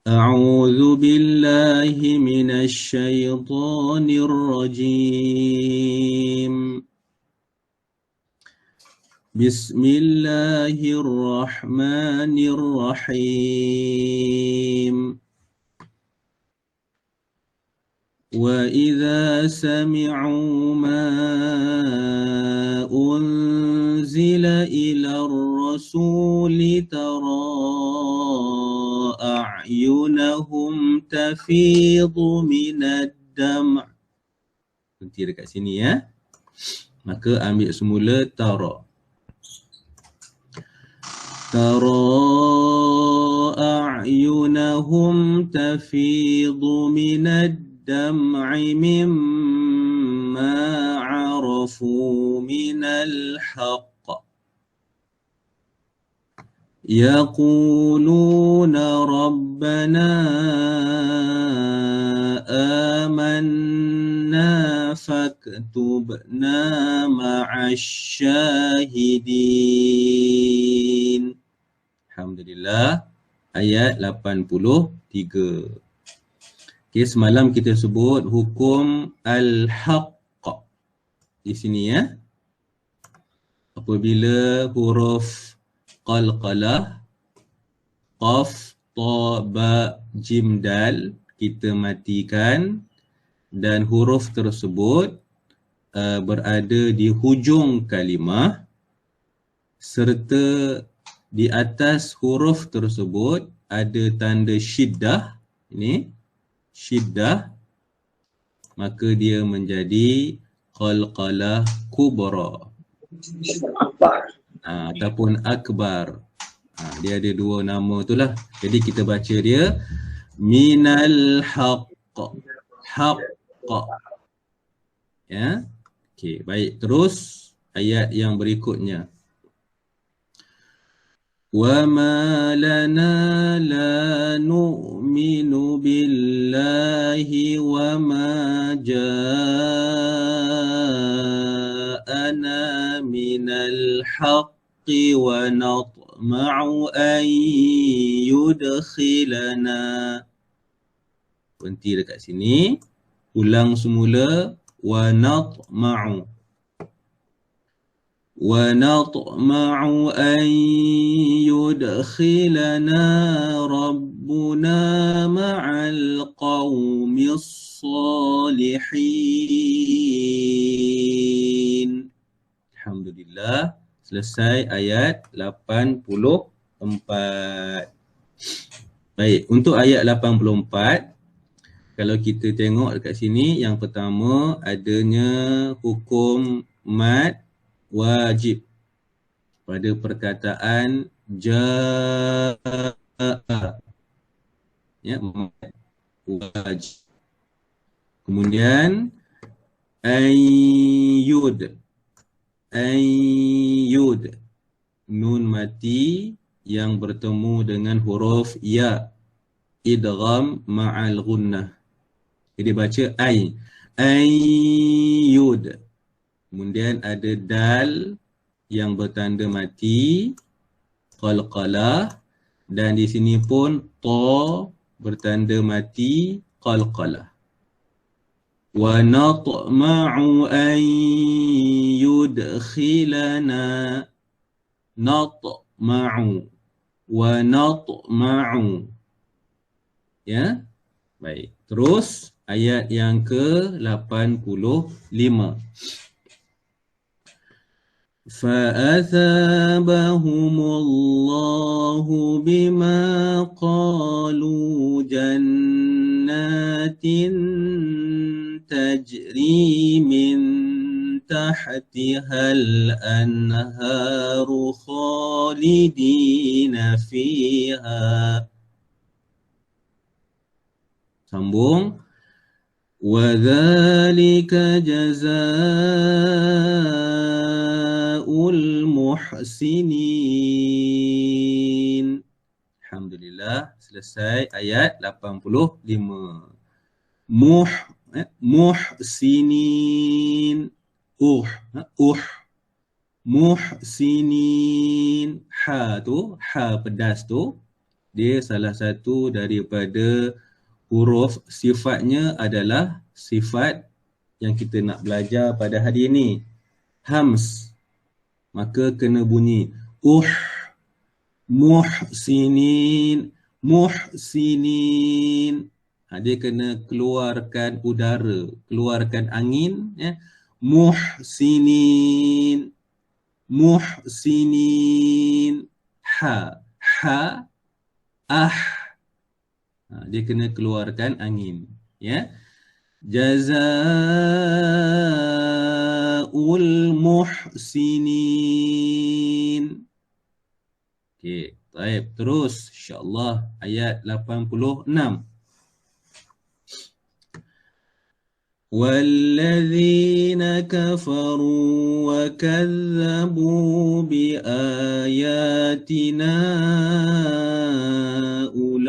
أعوذ بالله من الشيطان الرجيم. بسم الله الرحمن الرحيم. وإذا سمعوا ما أنزل إلى الرسول ترى أعينهم تفيض من الدمع. Berhenti dekat sini ya. Maka ambil semula tara. ترى أعينهم تفيض من الدمع مما عرفوا من الحق يقولون ربنا آمنا فاكتبنا مع الشاهدين. Alhamdulillah, ayat 83. Okay, semalam kita sebut hukum al-haqq di sini ya. Apabila huruf qalqalah, qaf, ta, ba, jim, dal kita matikan dan huruf tersebut berada di hujung kalimah serta di atas huruf tersebut ada tanda syiddah, ini syiddah, maka dia menjadi qalqalah kubra ataupun akbar. Dia ada dua nama itulah. Jadi kita baca dia minal haqq, haqq. Ya. Okey, baik, terus ayat yang berikutnya. وَمَا لَنَا لَا نُؤْمِنُ بِاللَّهِ وَمَا جَاءَنَا مِنَ الْحَقِّ وَنَطْمَعُ أَنْ يُدْخِلَنَا. Berhenti dekat sini. Ulang semula. وَنَطْمَعُ وَنَطْمَعُ أَنْ يُدْخِلَنَا رَبُّنَا مَعَ الْقَوْمِ الصَّالِحِينَ. Alhamdulillah, selesai ayat 84. Baik, untuk ayat 84, kalau kita tengok dekat sini, yang pertama adanya hukum mad wajib pada perkataan jaa, ya, wajib. Kemudian ayyud, nun mati yang bertemu dengan huruf ya, idgham ma'al gunnah. Jadi baca ayyud. Kemudian ada dal yang bertanda mati, qalqalah, dan di sini pun ta bertanda mati, qalqalah. Wa natma'u an yudkhilana, natma'u, wa natma'u. Ya, baik. Terus ayat yang ke-85. فَأَثَابَهُمُ اللَّهُ بِمَا قَالُوا جَنَّاتٍ تَجْرِي مِنْ تَحْتِهَا الْأَنْهَارُ خَالِدِينَ فِيهَا. Sambung. وَذَلِكَ جَزَاءُ الْمُحْسِنِينَ. Alhamdulillah, selesai ayat 85. Muhsinin, muhsinin, ha tu, ha pedas tu, dia salah satu daripada huruf, sifatnya adalah sifat yang kita nak belajar pada hari ini. Hams. Maka kena bunyi muhsinin, muhsinin. Dia kena keluarkan udara, keluarkan angin, ya. Muhsinin, muhsinin. Ha, dia kena keluarkan angin, ya. Jazaa'ul muhsinin. Okey, baik, terus insya-Allah ayat 86. وَالَّذِينَ كَفَرُوا وَكَذَّبُوا بِآيَاتِنَا أُولَئِكَ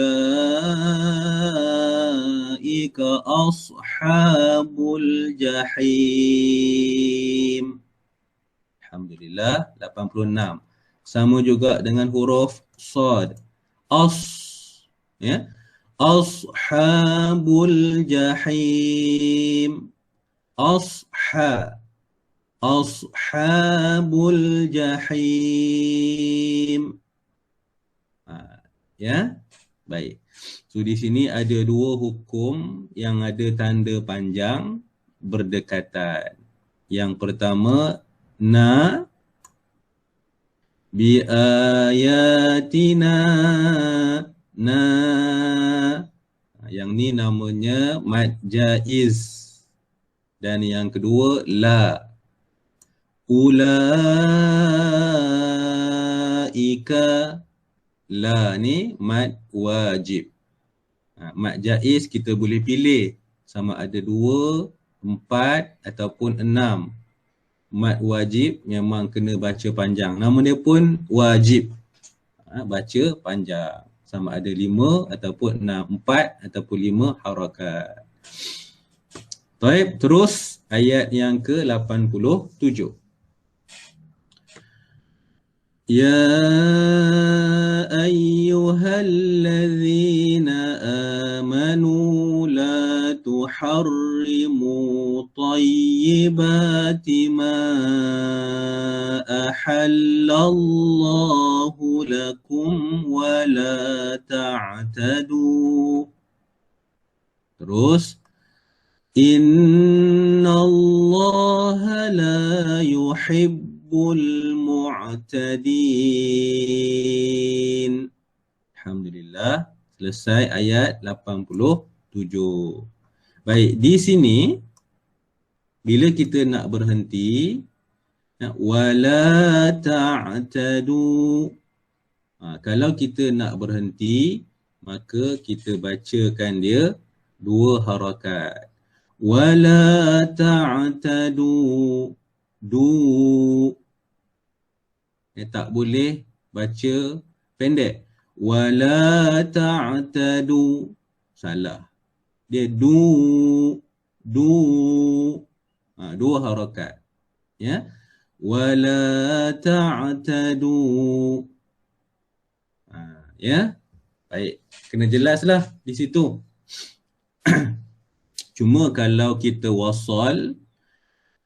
أَصْحَابُ الْجَحِيمِ. Alhamdulillah, 86. Sama juga dengan huruf sad. Ya. Ashabul jahim. Ashabul jahim. Ya. Baik. So di sini ada dua hukum yang ada tanda panjang berdekatan. Yang pertama, na bi ayatina, na. Yang ni namanya mad jaiz. Dan yang kedua, la. Ulaika, la ni mad wajib. Mad jaiz kita boleh pilih sama ada 2, 4 ataupun 6. Mad wajib memang kena baca panjang. Nama dia pun wajib. Baca panjang. Sama ada 5 ataupun 6, 4 ataupun 5 harakat. Baik, terus ayat yang ke-87. Ya ayyuhalladzina amanu la tuharrimu tayyibati ma ahallallahu lakum wa la ta'tadu. Terus innallaha la yuhibbul mu'tadin. Alhamdulillah, selesai ayat 87. Baik, di sini bila kita nak berhenti, wala ta'tadu. Kalau kita nak berhenti, maka kita bacakan dia 2 harakat. Wala ta'tadu. Tak boleh baca pendek. Wala ta'tadu. Salah. Dia 2 harakat. Ya. Wala ta'tadu. Ya. Baik. Kena jelaslah di situ. Cuma kalau kita wasal,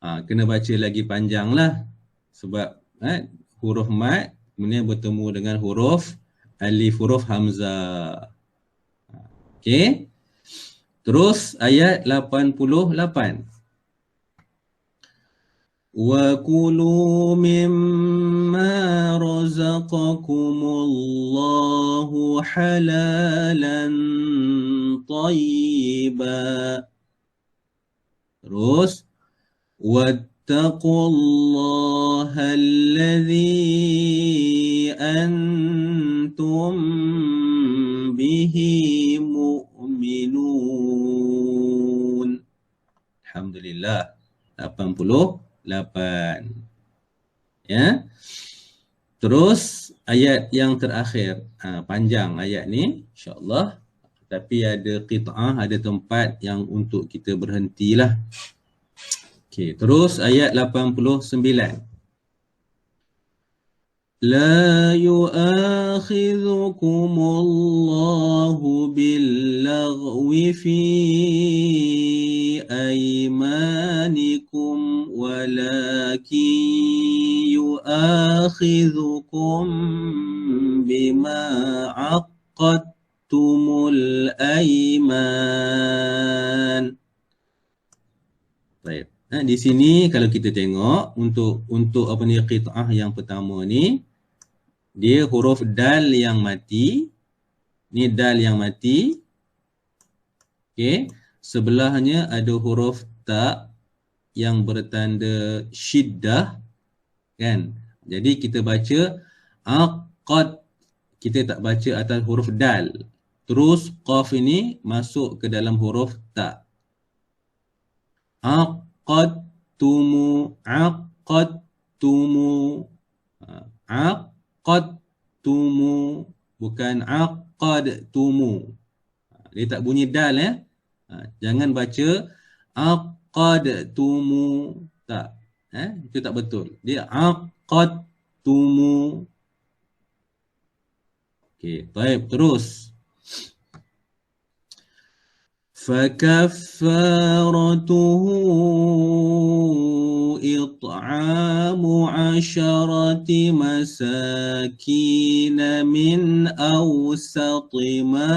kena baca lagi panjang lah. Sebab huruf mat kemudian bertemu dengan huruf alif, huruf hamzah. Okey. Terus ayat 88. Wa kulu mimma razaqakumullahu halalan tayyiba. Terus wattaqullaha alladhi antum bihi mu'minun. Alhamdulillah, 88. Ya. Terus ayat yang terakhir. Panjang ayat ni insya-Allah. Tapi ada qit'ah, ada tempat yang untuk kita berhentilah. Okey, terus ayat 89. لا يؤاخذكم الله باللغو في أيمانكم ولكن يؤاخذكم بما عقدتم الأيمان. Baik. Di sini kalau kita tengok untuk apa ni qit'ah yang pertama ni, dia huruf dal yang mati. Ni dal yang mati. Okey, sebelahnya ada huruf ta yang bertanda syiddah, kan? Jadi kita baca aqad. Kita tak baca atas huruf dal. Terus qaf ini masuk ke dalam huruf ta. Aqadtumu, aqadtumu, aqadtumu, bukan aqadtumu. Dia tak bunyi dal ya. Jangan baca aqadtumu, tak. Itu tak betul. Dia aqadtumu. Okey, baik, terus. فكفارته إطعام 10 مساكين من أوسط ما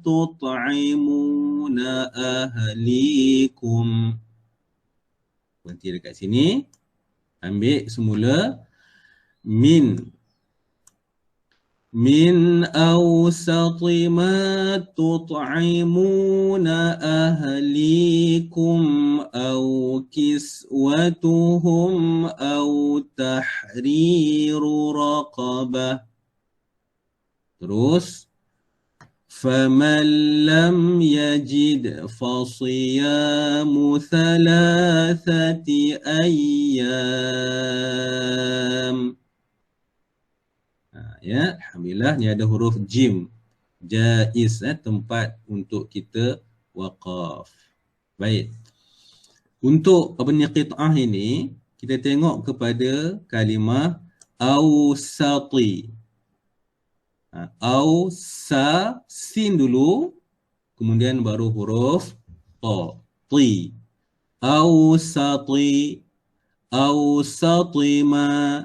تطعمون أهليكم. Berhenti dekat sini. Ambil semula min awsati ma tut'imuna ahlikum aw kiswatuhum aw tahriru raqabah. Terus faman lam yajid fasiyamu thalathati ayyam. Ya, alhamdulillah, ni ada huruf jim. Jaiz, tempat untuk kita waqaf. Baik. Untuk apa ni qit'ah ini, kita tengok kepada kalimah awsati. Awsa, sin dulu, kemudian baru huruf ta, ti. Awsati, awsati ma.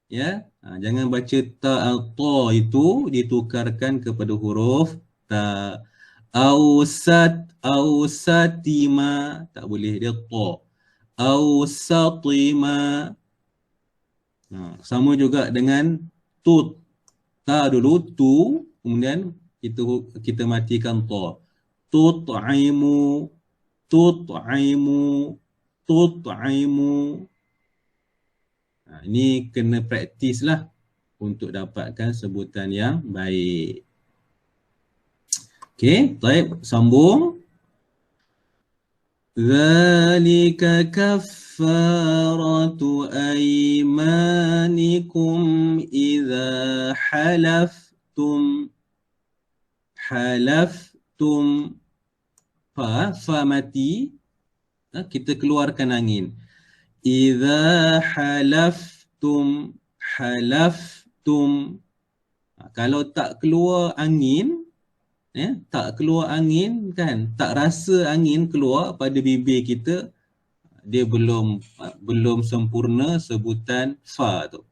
Ya, jangan baca ta atau itu ditukarkan kepada huruf ta. Ausatima, tak boleh, dia ta. Ausatima. Sama juga dengan tut. Ta dulu, tu, kemudian kita matikan ta. Tut'imu, tut'imu, tut'imu. Ini kena praktis lah untuk dapatkan sebutan yang baik. Okey, baik, sambung. Dzalika kaffaratu aymanikum idza halaftum. Halaftum. Fa mati. Kita keluarkan angin. Idza halaftum, halaftum. Kalau tak keluar angin, tak keluar angin kan, tak rasa angin keluar pada bibir kita, dia belum sempurna sebutan fa tu.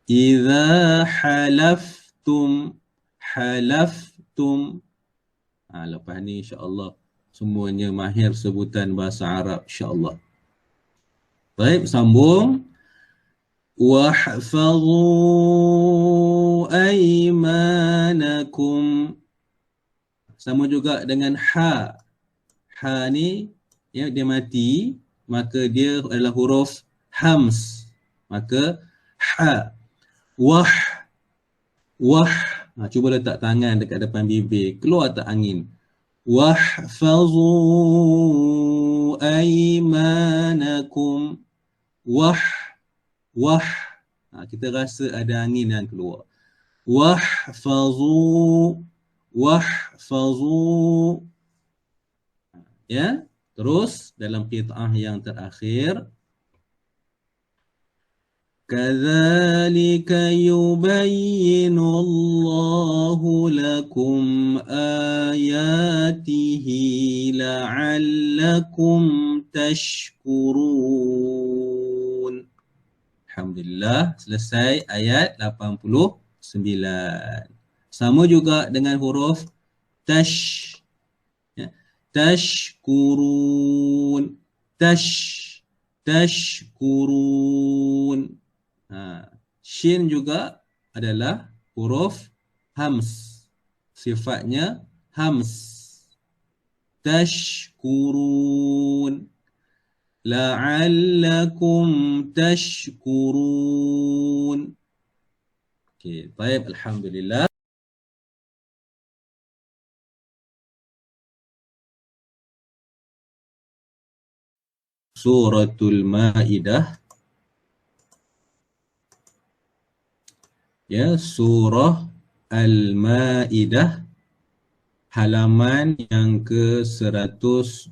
Idza halaftum, halaftum. Lepas ni insya-Allah semuanya mahir sebutan bahasa Arab insya-Allah. Baik, sambung. Wahfazu aymanakum. Sama juga dengan ha. Ha ni ya, dia mati, maka dia adalah huruf hams. Maka ha. Wah. Cuba letak tangan dekat depan bibir, keluar tak angin. Wahfazu aymanakum. Wah. Kita rasa ada angin yang keluar. Wahfazu. Ya, terus dalam qit'ah yang terakhir, كذلك يبين الله لكم آياته لعلكم تشكرون. Alhamdulillah, selesai ayat 89. Sama juga dengan huruf tash. Ya. Tashkurun. Tashkurun. Shin juga adalah huruf hams. Sifatnya hams. Tashkurun. La'allakum tashkurun. Okey, baik, alhamdulillah. Suratul Maidah. Ya, surah Al-Maidah, halaman yang ke-123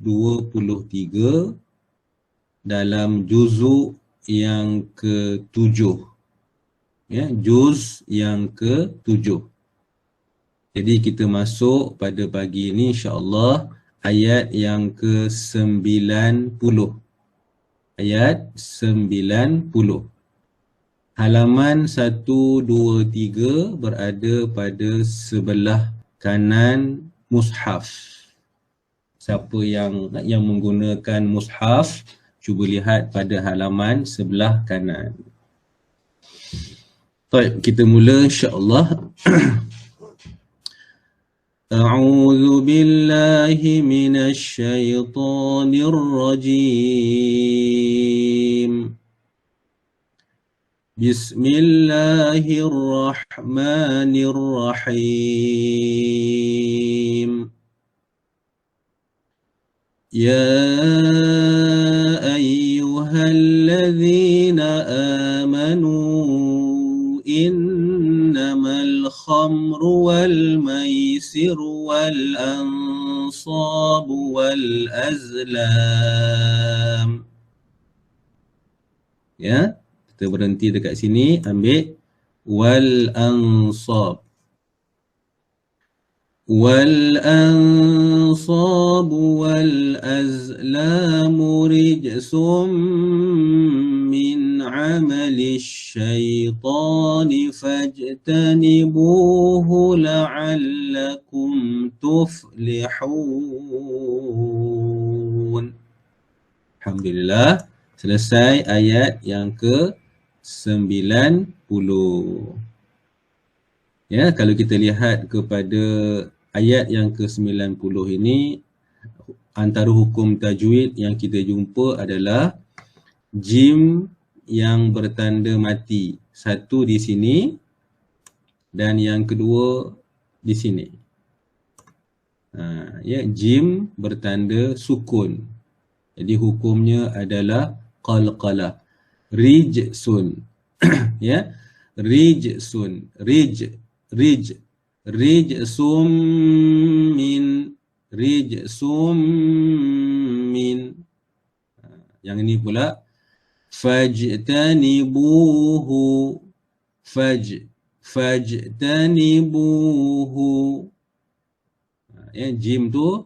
dalam juzuk yang ke-7. Ya, juz yang ke-7. Jadi kita masuk pada pagi ini insya-Allah ayat yang ke-90. Ayat 90. Halaman 123 berada pada sebelah kanan mushaf. Siapa yang menggunakan mushaf, cuba lihat pada halaman sebelah kanan. Baik, kita mula insya-Allah. A'udzu billahi minasy syaithanir rajim. Bismillahirrahmanirrahim. Ya ayyuhalladzina amanu innamal khamru wal maisiru wal ansabu wal azlam. Ya, kita berhenti dekat sini, ambil wal ansab. والأنصاب والأزلام رجس من عمل الشيطان فاجتنبوه لعلكم تفلحون. Alhamdulillah, selesai ayat yang ke-90. Ya, kalau kita lihat kepada ayat yang ke-90 ini, antara hukum tajwid yang kita jumpa adalah jim yang bertanda mati. Satu di sini dan yang kedua di sini. Ya, jim bertanda sukun. Jadi hukumnya adalah qalqalah. Rijsun. Ya, rijsun. Rijsum min. Yang ini pula fajtanibuhu. Fajtanibuhu. Ya, jim tu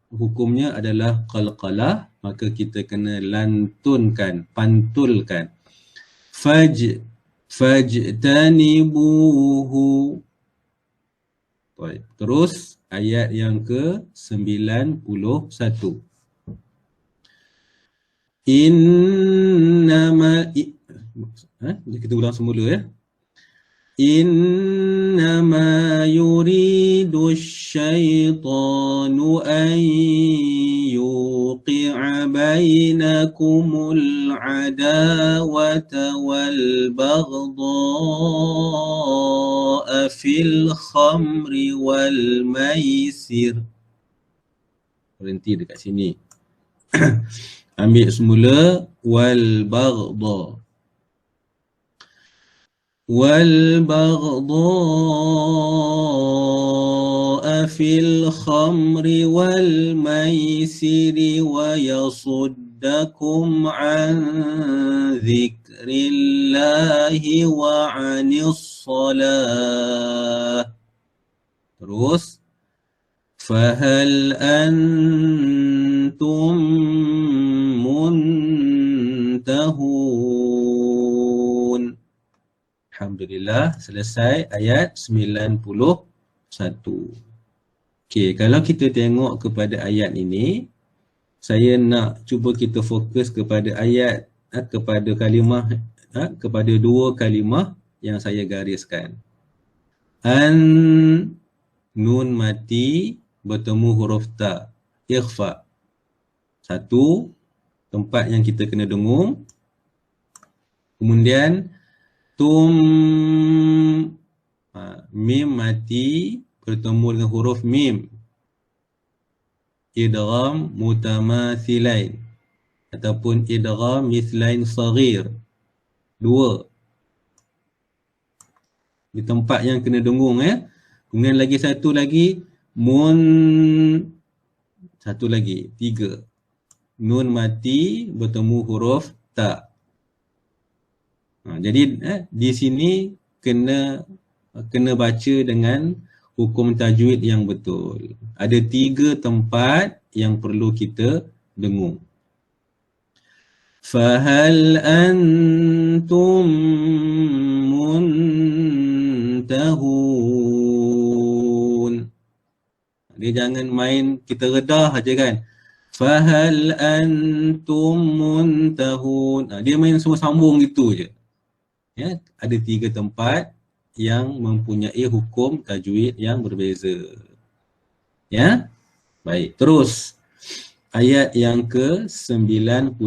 hukumnya adalah qalqalah, maka kita kena lantunkan, pantulkan. Fajtanibuhu. Baik, terus ayat yang ke-91. Kita ulang semula ya. Innama yuridu syaitanu an yuqi'a bainakumul adawata wal baghdha'a fil khamri wal maisir. Berhenti dekat sini. Ambil semula wal baghdha. والبغضاء في الخمر والميسر ويصدونكم يصدكم عن ذكر الله وعن الصلاة. Terus فهل أنتم منتهون. Alhamdulillah, selesai ayat 91. Okey, kalau kita tengok kepada ayat ini, saya nak cuba kita fokus kepada ayat, kepada kalimah, kepada dua kalimah yang saya gariskan. An, nun mati bertemu huruf ta, ikhfa. Satu tempat yang kita kena dengung. Kemudian tum, mim mati bertemu dengan huruf mim, idgham mutamathilain ataupun idgham mithlain saghir. Dua di tempat yang kena dengung ya. Kemudian lagi satu lagi satu lagi, tiga. Nun mati bertemu huruf ta. Jadi di sini kena baca dengan hukum tajwid yang betul. Ada tiga tempat yang perlu kita dengung. Fahal antum muntahun. Dia jangan main kita redah aja kan. Fahal antum muntahun. Dia main semua sambung gitu je. Ya, ada tiga tempat yang mempunyai hukum tajwid yang berbeza. Ya. Baik, terus ayat yang ke-92.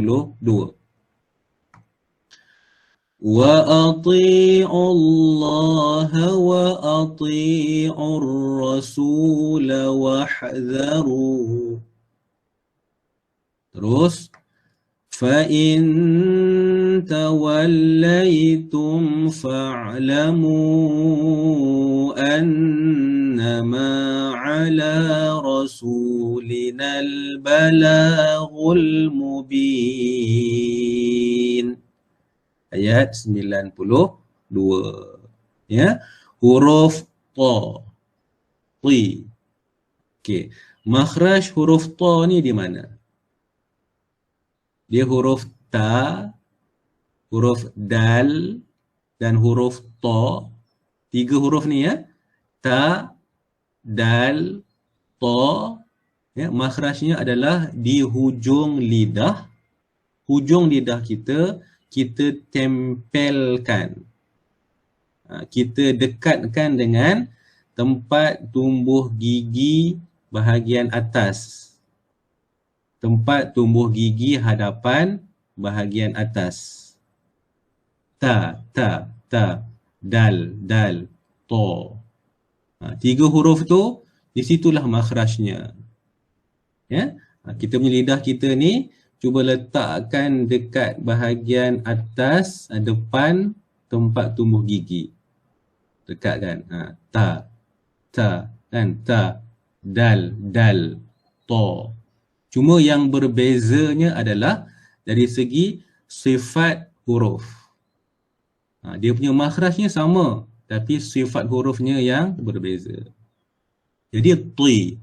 Wa ati'u Allah wa ati'ur Rasul wahdharu. Terus فَإِن تَوَلَّيْتُمْ فَاعْلَمُوا أَنَّمَا عَلَى رَسُولِنَا الْبَلَاغُ الْمُبِينُ. Ayat 92. Ya, huruf ta, ti. Okey, makhraj huruf ta ni di mana? Dia huruf ta, huruf dal dan huruf ta. Tiga huruf ni ya. Ta, dal, ta. Ya, makhrajnya adalah di hujung lidah. Hujung lidah kita tempelkan. Kita dekatkan dengan tempat tumbuh gigi bahagian atas. Tempat tumbuh gigi hadapan bahagian atas. Ta, dal, ta. Tiga huruf tu, di situlah makhrajnya. Ya, kita punya lidah kita ni cuba letakkan dekat bahagian atas depan tempat tumbuh gigi. Dekat kan? Ta, kan? Ta, dal, ta. Cuma yang berbezanya adalah dari segi sifat huruf. Dia punya makhrajnya sama, tapi sifat hurufnya yang berbeza. Jadi ti.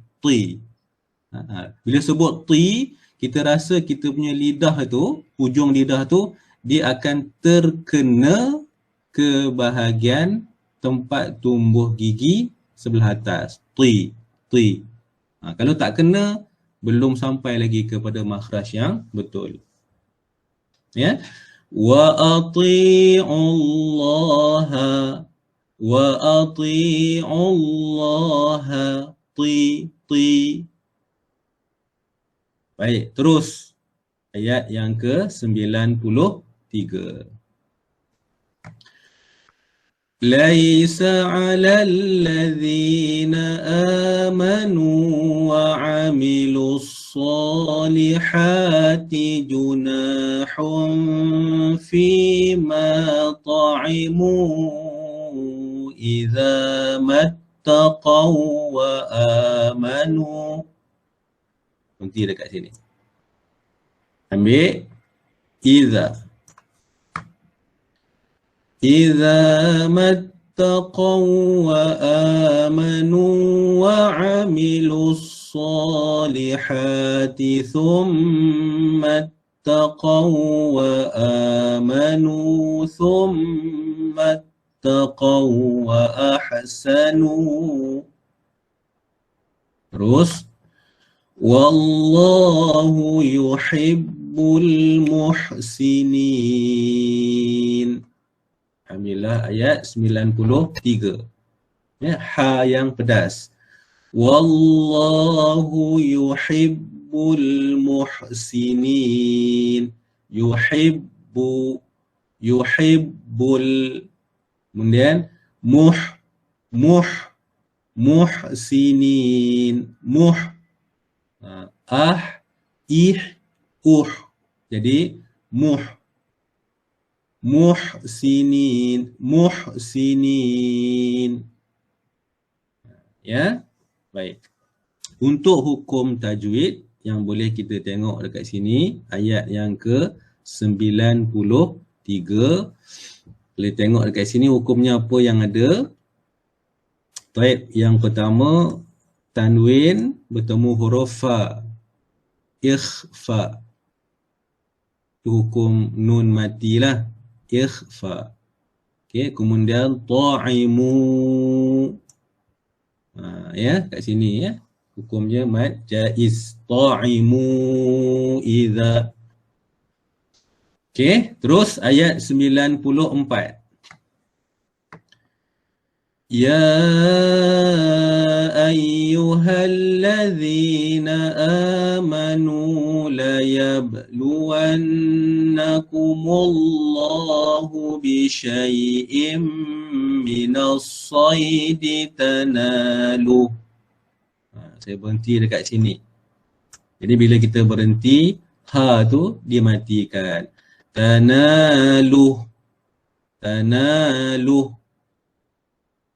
Bila sebut ti, kita rasa kita punya lidah tu, hujung lidah tu, dia akan terkena ke bahagian tempat tumbuh gigi sebelah atas. Ti. Kalau tak kena, belum sampai lagi kepada makhraj yang betul. Ya. Wa ati'u Allah ti. Baik, terus ayat yang ke-93. ليس على الذين آمنوا وعملوا الصالحات جناح فيما طعموا إذا ما اتقوا وآمنوا. Nanti dekat sini. Ambil idza. Idza mattaqaw wa amanu wa amilus salihati thumma اتقوا وآمنوا ثم اتقوا وأحسنوا. Terus wallahu yuhibbul muhsinin. Alhamdulillah, ayat 93. Ya, ha yang pedas. Wallahu yuhibbul muhsinin. Yuhibbul, kemudian muhsinin. Jadi muhsinin. Ya, baik. Untuk hukum tajwid yang boleh kita tengok dekat sini, ayat yang ke-93. Boleh tengok dekat sini hukumnya apa yang ada. Baik, yang pertama tanwin bertemu huruf fa, ikhfa. Itu hukum nun matilah, ikhfa. Okey, kemudian ta'imu. Ya, kat sini ya. Hukumnya mad jaiz. Ta'imu idza. Okey, terus ayat 94. Ya ayyuhalladzina amanu la yabluwannakumullahu bisyai'im minas saydi tanaluh. Saya berhenti dekat sini. Jadi bila kita berhenti, ha tu dimatikan. Tanaluh.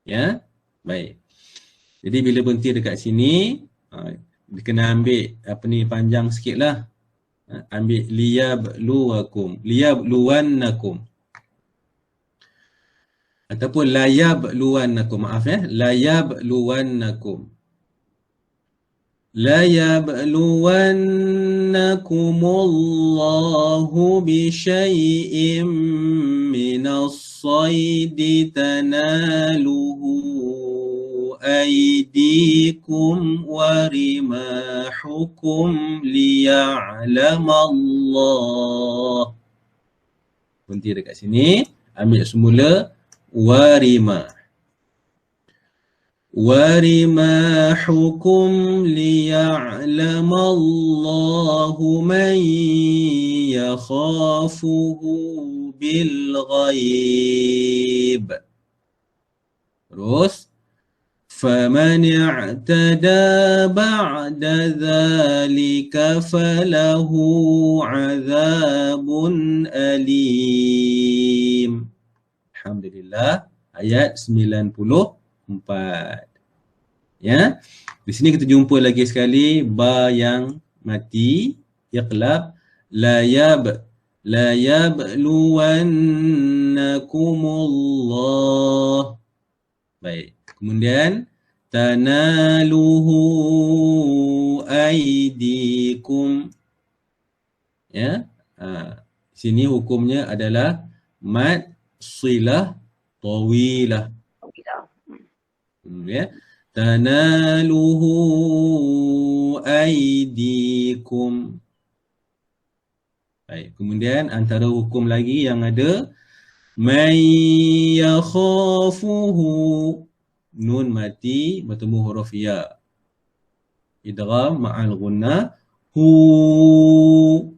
Ya, baik. Jadi bila berhenti dekat sini, kena ambil apa ni, panjang sikit lah. Ambil liyabluwannakum. Ataupun layabluwannakum, maaf ya, layabluwannakum. La yabluwannakumullahu bisyai'im minas saydi tanaluhu aydikum wa rimahukum liya'lamallah. Berhenti dekat sini, ambil semula warimah. وَرِمَاحُكُمْ لِيَعْلَمَ اللَّهُ مَنْ يَخَافُهُ بِالْغَيْبِ. Terus فَمَنِ اعْتَدَى بَعْدَ ذَلِكَ فَلَهُ عَذَابٌ أَلِيمٌ. Alhamdulillah, ayat 94. Ya, di sini kita jumpa lagi sekali ba yang mati, iqlab. La yabluwannakumullah. Baik, kemudian tanaluhu aydikum. Ya, sini hukumnya adalah mad silah tawilah. Ya, tanaluhu aydikum. Baik, kemudian antara hukum lagi yang ada, man yakhafuhu, nun mati bertemu huruf ya, idgham ma'al gunnah, hu,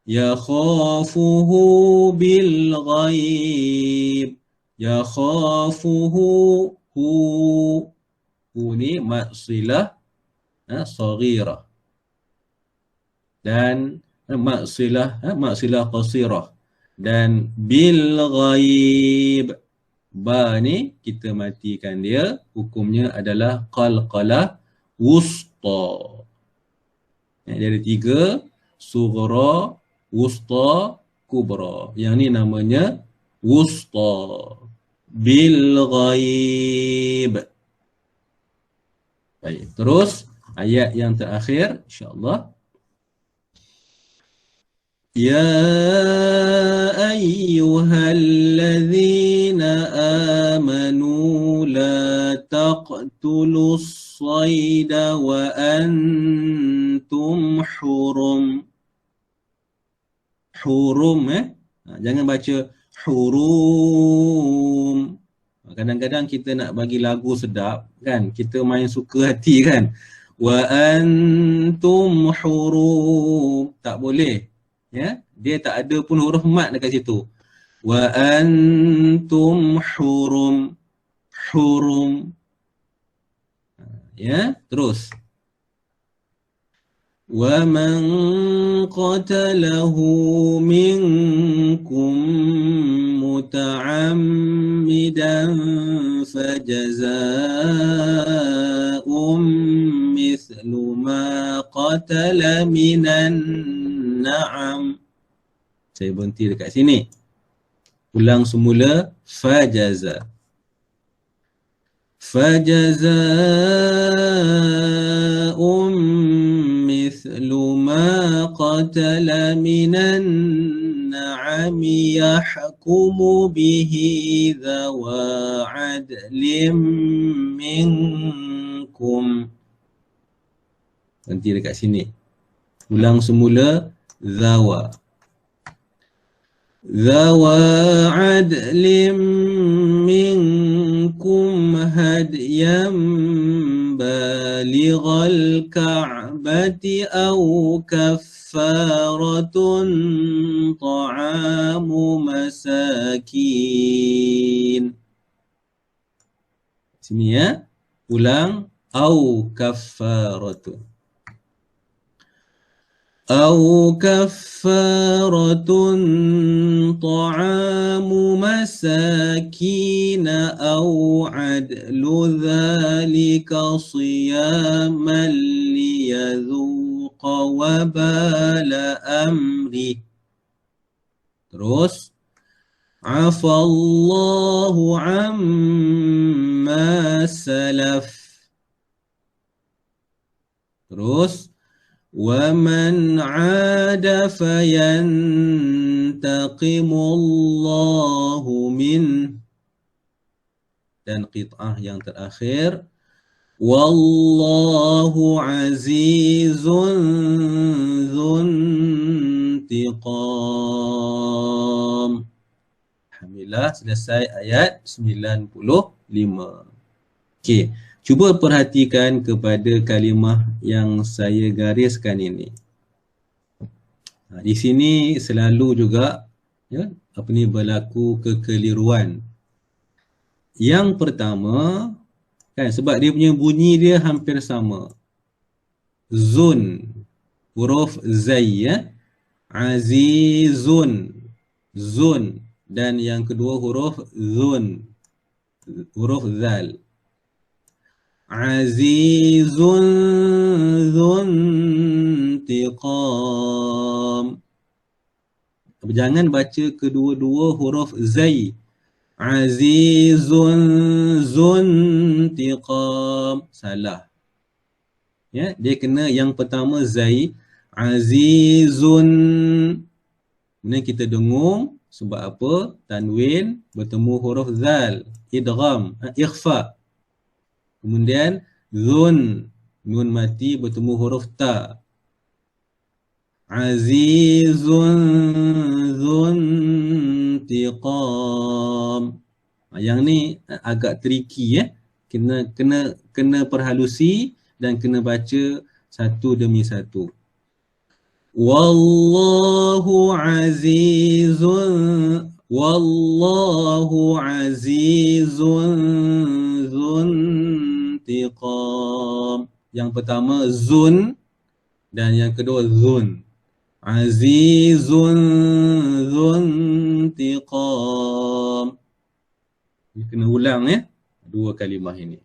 yakhafuhu bil ghaib, yakhafuhu, hu ni maksilah saghirah dan maksilah qasirah, dan bil ghaib, ba ni kita matikan dia, hukumnya adalah qalqalah wusta. Dia ada 3, sughra, wusta, kubra. Yang ni namanya wusta. Bil ghaib. Baik, terus ayat yang terakhir insya-Allah. Ya ayyuhalladzina amanu la taqtulus sayda wa antum hurum. Hurum jangan baca hurum. Kadang-kadang kita nak bagi lagu sedap kan, kita main suka hati kan. Wa antum hurum, tak boleh. Ya, dia tak ada pun huruf mat dekat situ. Wa antum hurum. Hurum. Ya, terus. Wa man qatalahu minkum muta'ammidan fajaza'um mithlu ma qatala minan na'am. Saya berhenti dekat sini. Ulang semula. Fajaza. Fajaza'um mithlu ma qatala minan na'ami yahkumu bihi dhawa adlim minkum. Berhenti dekat sini. Ulang semula. Dhawa. Dhawa adlim minkum hadyan balighal ka'bati aw kaffaratun ta'amu masakin. Sini ya. Ulang. Aw kaffaratun. أو كفارة طعام مساكين أو عدل ذلك صياما ليذوق وبال أمره. Terus عفى الله عما سلف. Terus وَمَنْ عَادَ فَيَنْتَقِمُ اللَّهُ مِنْهُ. Dan qit'ah yang terakhir. Wallahu azizun dzuntiqam. Alhamdulillah, selesai ayat 95. Okey. Cuba perhatikan kepada kalimah yang saya gariskan ini. Di sini selalu juga berlaku kekeliruan. Yang pertama kan, sebab dia punya bunyi dia hampir sama. Zun, huruf zai azizun, zun, dan yang kedua huruf zun, huruf zal. Azizun dzuntiqam. Jangan baca kedua-dua huruf zai. Azizun dzuntiqam. Salah. Ya, dia kena yang pertama zai. Azizun. Kemudian kita dengung sebab apa? Tanwin bertemu huruf zal. Idgham, ikhfa. Kemudian zun, nun mati bertemu huruf ta. Azizun dzuntiqam. Yang ni agak tricky Kena perhalusi dan kena baca satu demi satu. Wallahu azizun dzuntiqam. Yang pertama zun dan yang kedua zun. Azizun dzuntiqam. Kena ulang dua kalimah ini.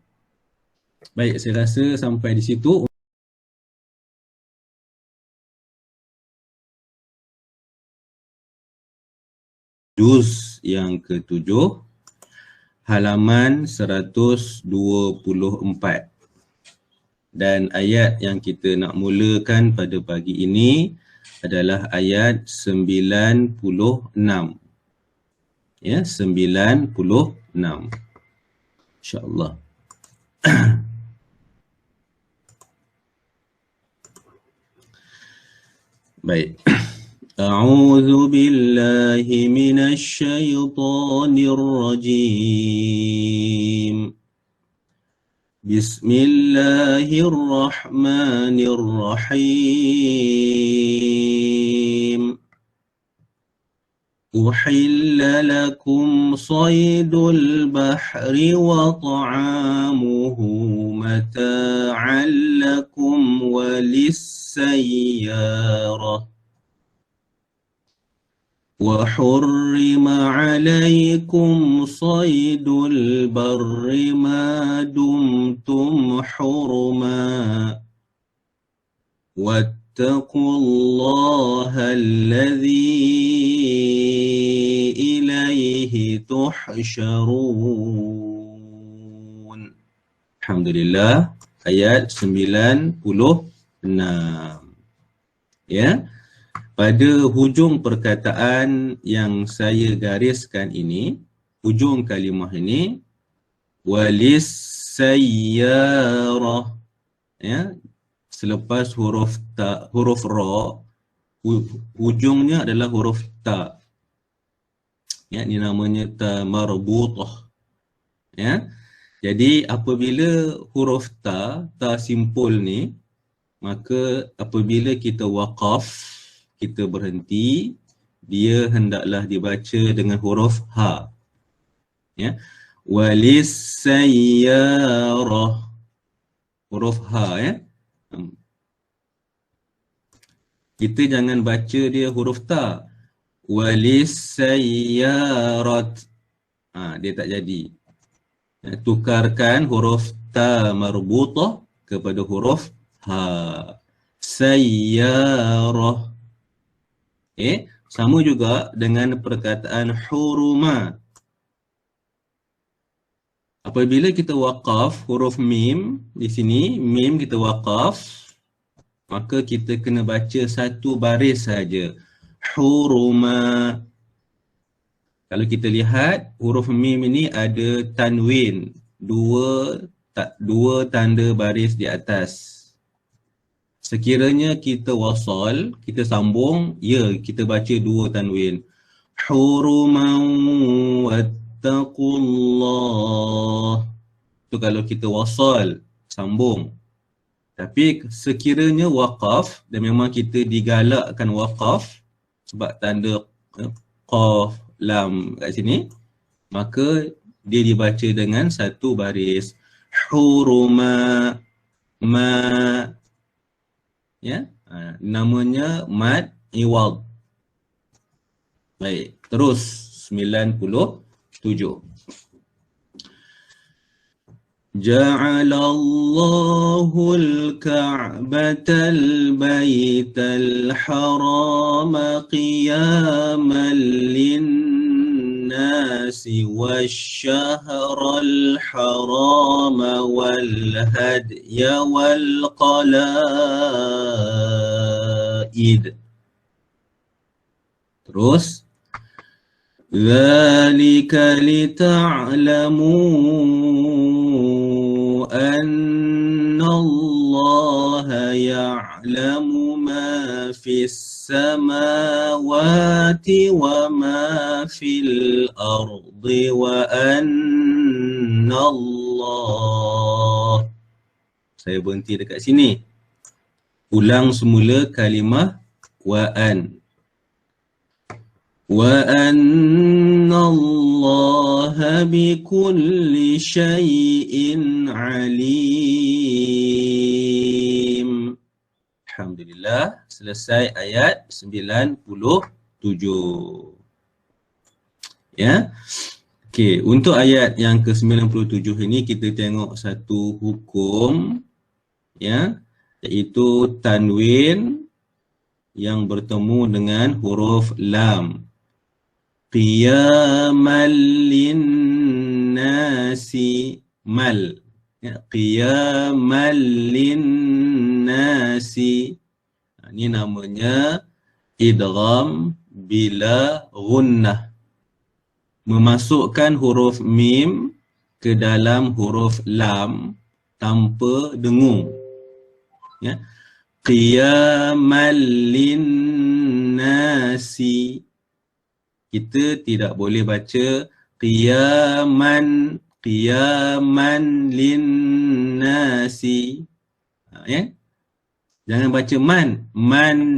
Baik, saya rasa sampai di situ. juz yang ke-7, halaman 124. Dan ayat yang kita nak mulakan pada pagi ini adalah ayat 96. Ya, 96. InsyaAllah. Baik. A'udzu billahi minasy syaithanir rajim. Bismillahirrahmanirrahim. أحل لكم صيد البحر وطعامه متاعا لكم وللسيارة وحرم عليكم صيد البر ما دمتم حرما واتقوا الله الذي إليه تحشرون. Alhamdulillah, ayat 96. Ya, pada hujung perkataan yang saya gariskan ini, hujung kalimah ini, walis sayyarah, ya, selepas huruf ta, huruf ra, hujungnya adalah huruf ta. Ya, ini namanya ta marbutah. Ya. Jadi apabila huruf ta simpul ni, maka apabila kita waqaf, kita berhenti, dia hendaklah dibaca dengan huruf ha. Ya. Walis sayyarah. Huruf ha, ya. Kita jangan baca dia huruf ta. Walis sayyarat. Dia tak jadi. Tukarkan huruf ta marbutah kepada huruf ha. Sayyarah. Sama juga dengan perkataan huruma. Apabila kita waqaf huruf mim di sini, mim kita waqaf, maka kita kena baca satu baris saja. Huruma. Kalau kita lihat huruf mim ini ada tanwin, dua tanda baris di atas. Sekiranya kita wasal, kita sambung, ya, kita baca dua tanwin. Huruman wattaqullah. Itu kalau kita wasal, sambung. Tapi sekiranya waqaf, dan memang kita digalakkan waqaf sebab tanda qaf, lam kat sini, maka dia dibaca dengan satu baris. Huruma, ma, ya, namanya mad iwad. Baik, terus 97. Ja'alallahu al-Ka'batal Baital Haram qiyaman lin-nasi wash-shahral haram wal-hadya wal-qalaid. Terus dzalika lita'lamu anna Allah ya'lamu ma fis samawati wa ma fil ardi wa anna Allah. Saya berhenti dekat sini. Ulang semula kalimah wa an. Wa anna Allah bikulli syai'in alim. Alhamdulillah, selesai ayat 97. Ya. Okey, untuk ayat yang ke-97 ini kita tengok satu hukum, ya, iaitu tanwin yang bertemu dengan huruf lam. qiyamal linnasi mal. Ya, qiyamal linnasi. Ini namanya idgham bila gunnah. Memasukkan huruf mim ke dalam huruf lam tanpa dengung. Ya. Qiyamal linnasi. Kita tidak boleh baca qiyaman linnasi. Ya. Jangan baca man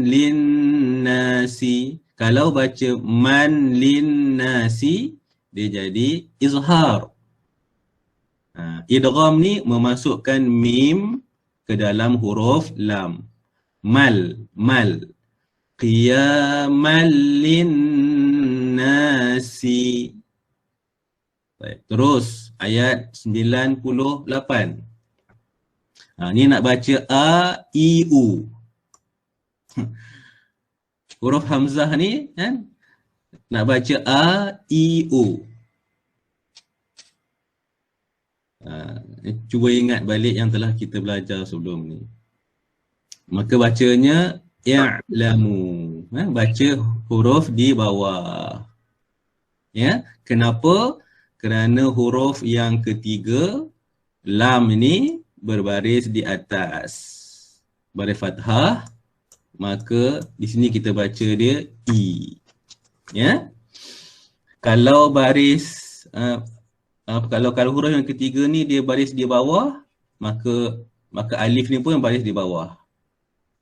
linnasi. Kalau baca man linnasi, dia jadi izhar. Idgham ni memasukkan mim ke dalam huruf lam. Mal. Qiyamal linnasi. Baik, terus ayat 98. Ni nak baca a, i, u. Huruf hamzah ni kan? Nak baca a, i, u. Cuba ingat balik yang telah kita belajar sebelum ni. Maka bacanya i'lamu. Baca huruf di bawah. Ya, kenapa? Kerana huruf yang ketiga, lam ni berbaris di atas. Baris fathah, maka di sini kita baca dia i. Ya. Kalau baris kalau huruf yang ketiga ni dia baris di bawah, maka alif ni pun baris di bawah.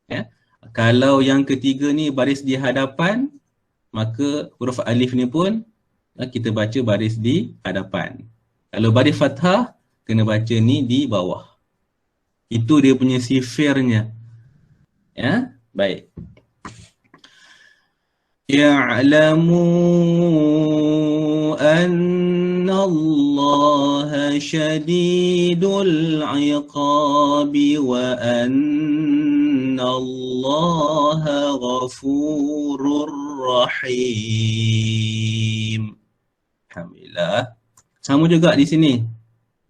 Ya. Kalau yang ketiga ni baris di hadapan, maka huruf alif ni pun kita baca baris di hadapan. Kalau baris fathah, kena baca ni di bawah. Itu dia punya sifirnya. Ya, baik. Ya'lamu anna Allah syadidul iqabi wa anna Allah ghafurur rahim. Alhamdulillah. Sama juga di sini.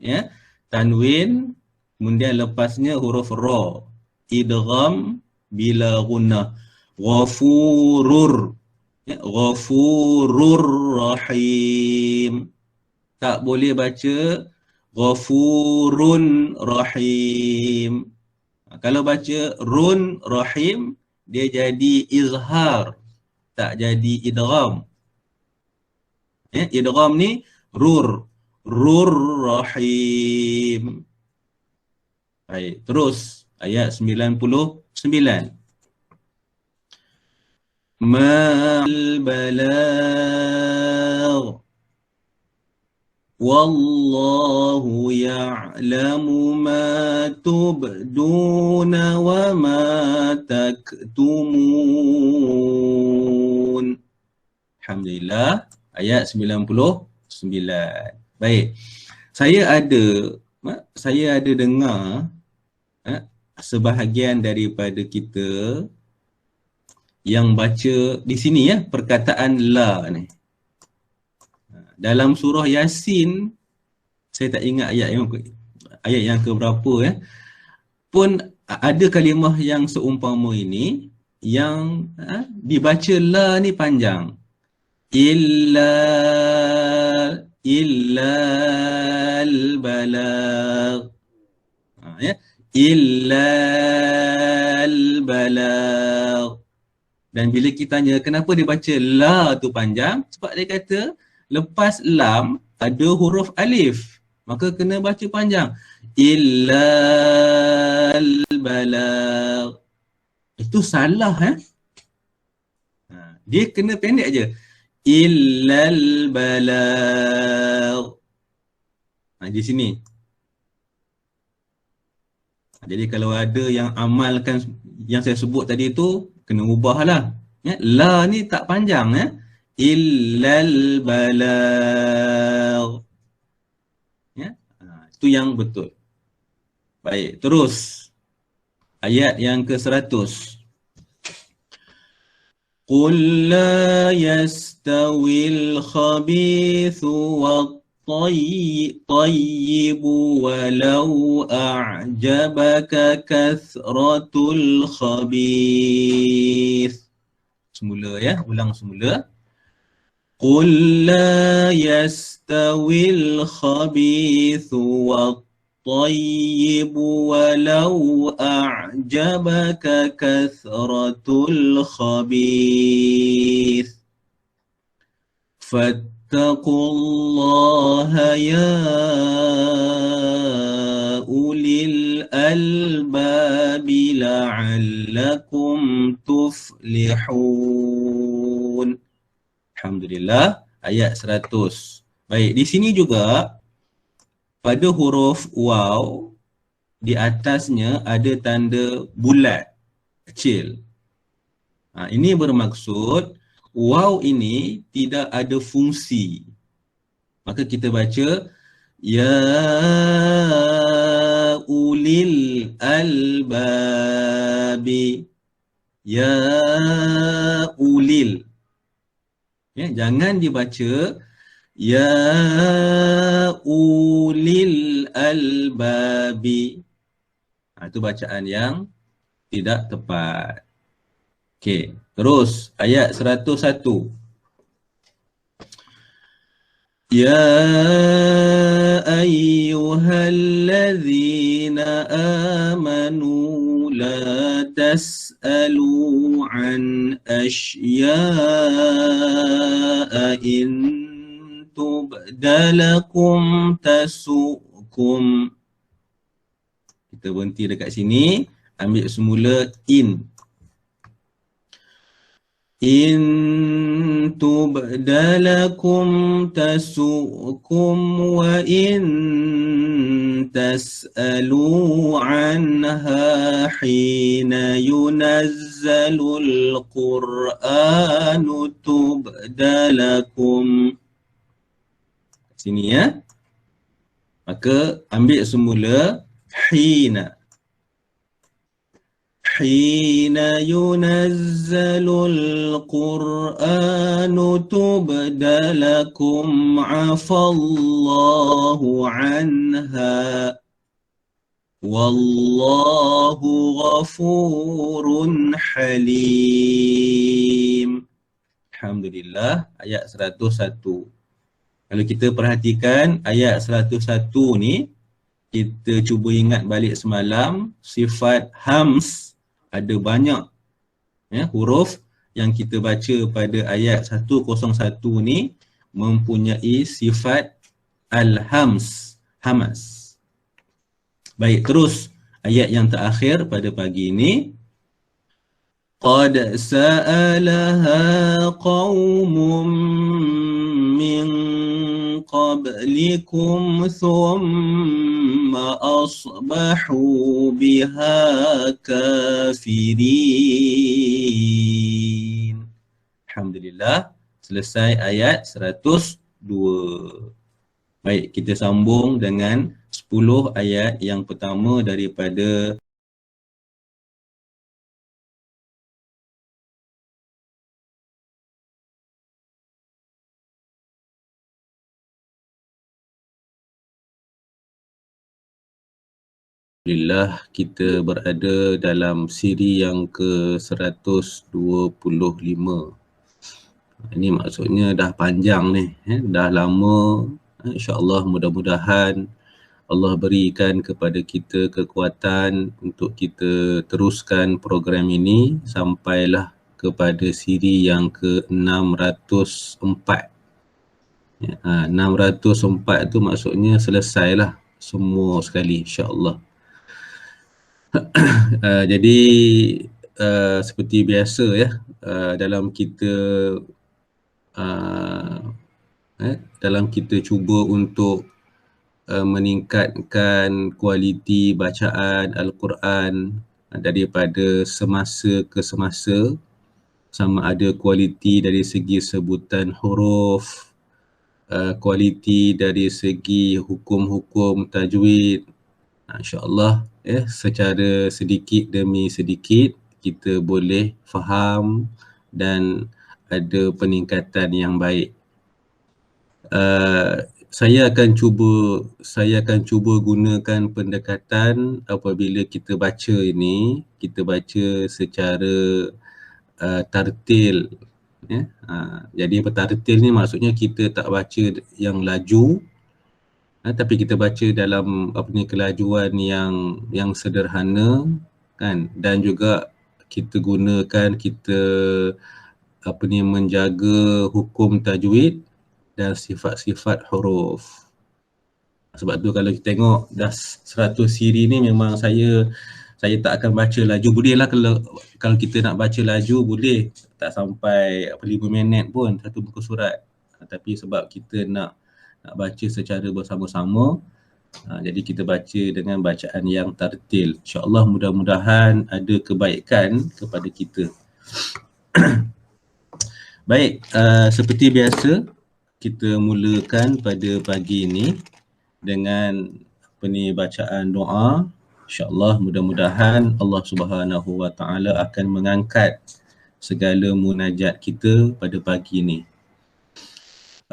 Ya, tanwin, kemudian lepasnya huruf ra. Idgham bila gunnah. Ghafurur. Ya, ghafurur rahim. Tak boleh baca ghafurun rahim. Kalau baca run rahim, dia jadi izhar, tak jadi idgham. Ya, idgham ni rur rahim. Baik, terus ayat 99. Ma'al balagh wallahu ya'lamu ma tubduna wa ma taktumun. Alhamdulillah, ayat 99. Baik. Saya ada dengar sebahagian daripada kita yang baca di sini ya, perkataan la ni. Dalam surah Yasin, saya tak ingat ayat yang ke berapa ya, pun ada kalimah yang seumpama ini yang dibaca la ni panjang. Illa al-balagh. Ya, illa al-balagh. Dan bila kita tanya kenapa dia baca la tu panjang, sebab dia kata lepas lam ada huruf alif, maka kena baca panjang. Illal balagh. Itu salah dia kena pendek je. Illal balagh. Di sini. Jadi kalau ada yang amalkan yang saya sebut tadi tu, kena ubahlah. Ya, la ni tak panjang ya. Illal balagh. Ya, itu yang betul. Baik, terus ayat yang ke-100. Qul la yastawil khabithu wat طيب ولو أعجبك كثرة الخبيث. Semula ya, ulang semula. قل لا يستوي الخبيث والطيب ولو أعجبك كثرة الخبيث فاتقوا الله يا أولي الألباب لعلكم تفلحون. Alhamdulillah, ayat 100. Baik, di sini juga pada huruf waw di atasnya ada tanda bulat kecil. Ini bermaksud waw ini tidak ada fungsi. Maka kita baca ya ulil albabi. Ya ulil. Ya, jangan dibaca ya ulil albabi. Itu bacaan yang tidak tepat. Okey, terus ayat 101. Ya ayyuhalladzina amanu la tas'alu an asya'a in tubdalakum tasukum. Kita berhenti dekat sini, ambil semula in. In tubdalakum tasukum wa in tas'alu anha hina yunazzalul Qur'anu tubdalakum. Sini ya. Maka ambil semula hina. حين ينزل القرآن تبدلكم عفى الله عنها والله غفور حليم. Alhamdulillah, ayat 101. Kalau kita perhatikan ayat 101 ni, kita cuba ingat balik semalam, sifat hams ada banyak ya, huruf yang kita baca pada ayat 101 ni mempunyai sifat al-hams, hamas. Baik, terus ayat yang terakhir pada pagi ini. Qad sa'alaha qawmun min qablikum thumma asbahu biha kafirin. Alhamdulillah, selesai ayat 102. Baik, kita sambung dengan 10 ayat yang pertama daripada Alhamdulillah, kita berada dalam siri yang ke-125. Ini maksudnya dah panjang ni, dah lama. InsyaAllah mudah-mudahan Allah berikan kepada kita kekuatan untuk kita teruskan program ini sampailah kepada siri yang ke-604. 604 tu maksudnya selesailah semua sekali, insyaAllah. Jadi seperti biasa ya, dalam kita cuba untuk meningkatkan kualiti bacaan Al-Quran daripada semasa ke semasa, sama ada kualiti dari segi sebutan huruf, kualiti dari segi hukum-hukum tajwid. InsyaAllah ya, secara sedikit demi sedikit kita boleh faham dan ada peningkatan yang baik. Saya akan cuba gunakan pendekatan apabila kita baca ini, kita baca secara tartil, ya. Jadi tartil ni maksudnya kita tak baca yang laju, tapi kita baca dalam kelajuan yang sederhana, kan, dan juga kita menjaga hukum tajwid dan sifat-sifat huruf. Sebab tu kalau kita tengok dah 100 siri ni memang saya tak akan baca laju. Boleh lah kalau kita nak baca laju boleh, tak sampai 5 minit pun satu muka surat. Tapi sebab kita nak baca secara bersama-sama, jadi kita baca dengan bacaan yang tartil. InsyaAllah mudah-mudahan ada kebaikan kepada kita. Baik, seperti biasa kita mulakan pada pagi ini dengan bacaan doa. InsyaAllah mudah-mudahan Allah Subhanahu Wa Taala akan mengangkat segala munajat kita pada pagi ini.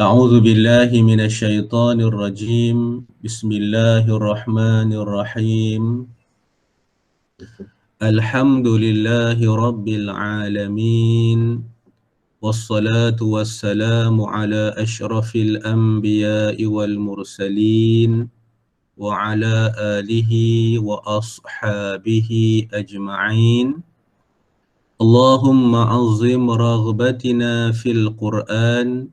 A'udzu billahi minasyaitonir rajim. Bismillahirrahmanirrahim. Alhamdulillahi rabbil alamin. Wassalatu wassalamu ala asyrafil anbiya'i wal mursalin wa ala alihi wa ashabihi ajma'in. Allahumma azim raghbatina fil Qur'an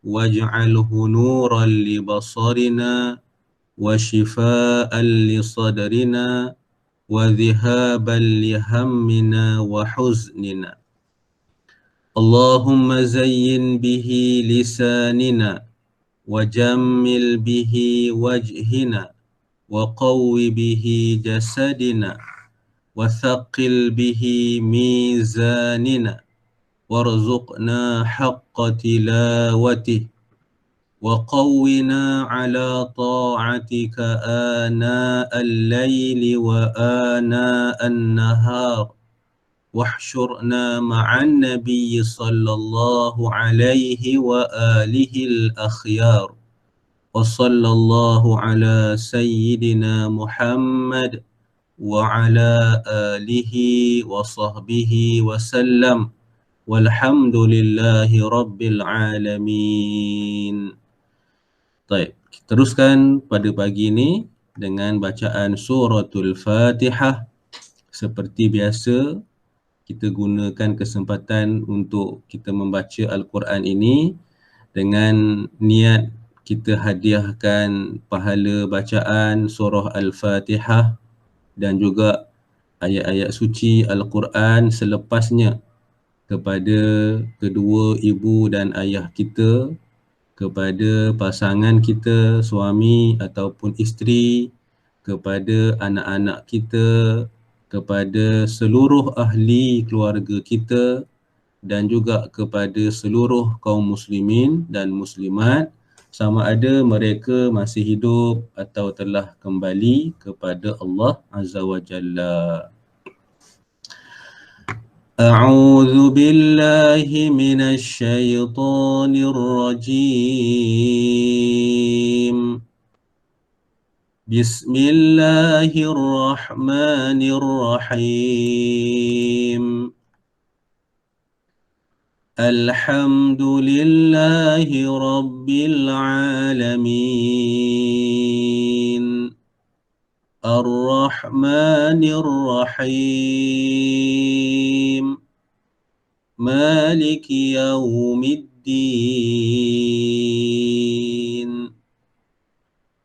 waj'alhu nuran li basarina wa shifaan li sadrina wa dhihaban li hammina wa huznina. Allahumma zayyin bihi lisanina wa jammil bihi wajhina wa qawwi bihi jasadina wa thaqil bihi mizanina warzuqna haqqa tilawatih wa qawwina ala ta'atika ana al-layli wa ana an-nahar واحشرنا مع النبي صلى الله عليه وآله الأخيار وصلى الله على سيدنا محمد وعلى آله وصحبه وسلم والحمد لله رب العالمين. Baik, kita teruskan pada pagi ini dengan bacaan suratul Fatihah. Seperti biasa, kita gunakan kesempatan untuk kita membaca Al-Quran ini dengan niat kita hadiahkan pahala bacaan surah Al-Fatihah dan juga ayat-ayat suci Al-Quran selepasnya kepada kedua ibu dan ayah kita, kepada pasangan kita, suami ataupun isteri, kepada anak-anak kita, kepada seluruh ahli keluarga kita dan juga kepada seluruh kaum muslimin dan muslimat sama ada mereka masih hidup atau telah kembali kepada Allah Azza wa Jalla. A'udzu billahi minasy syaithanir rajim. Bismillahirrahmanirrahim. Alhamdulillahi rabbil alamin. Ar-Rahmanir Rahim. Maliki yaumiddin.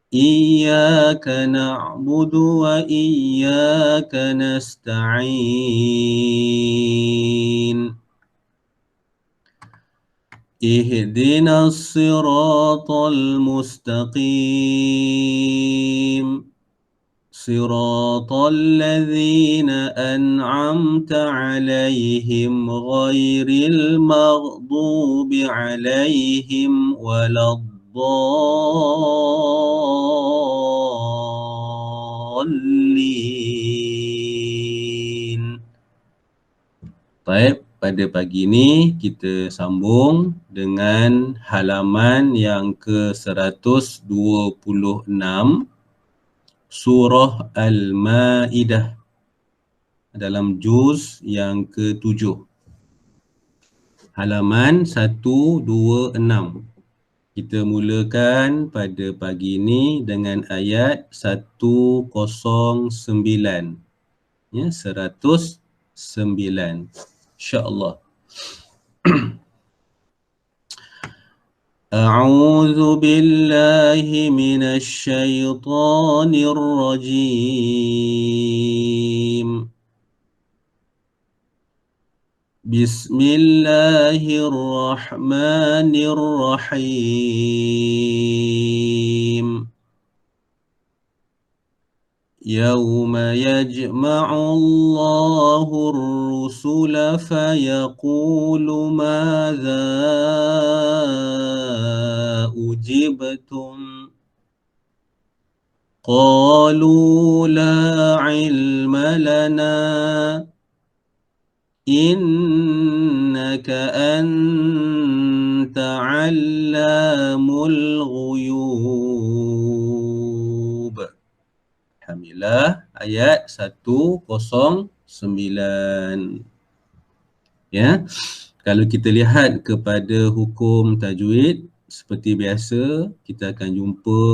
Iyyaka na'budu wa iyyaka nasta'in. Ihdinas siratal mustaqim. Siratal ladzina an'amta 'alaihim ghairil maghdubi 'alaihim waladdallin. Baik, pada pagi ini kita sambung dengan halaman yang ke-126 surah Al-Ma'idah dalam juz yang ke-7. Halaman 126. Kita mulakan pada pagi ini dengan ayat 109. Ya, 109. InsyaAllah. أعوذ بالله من الشيطان الرجيم بسم الله الرحمن الرحيم يوم يجمع الله الرسل فيقول ماذا أجبتم قالوا لا علم لنا إنك أنت علام الغيوب. Alhamdulillah, ayat 109. Ya, kalau kita lihat kepada hukum tajwid, seperti biasa kita akan jumpa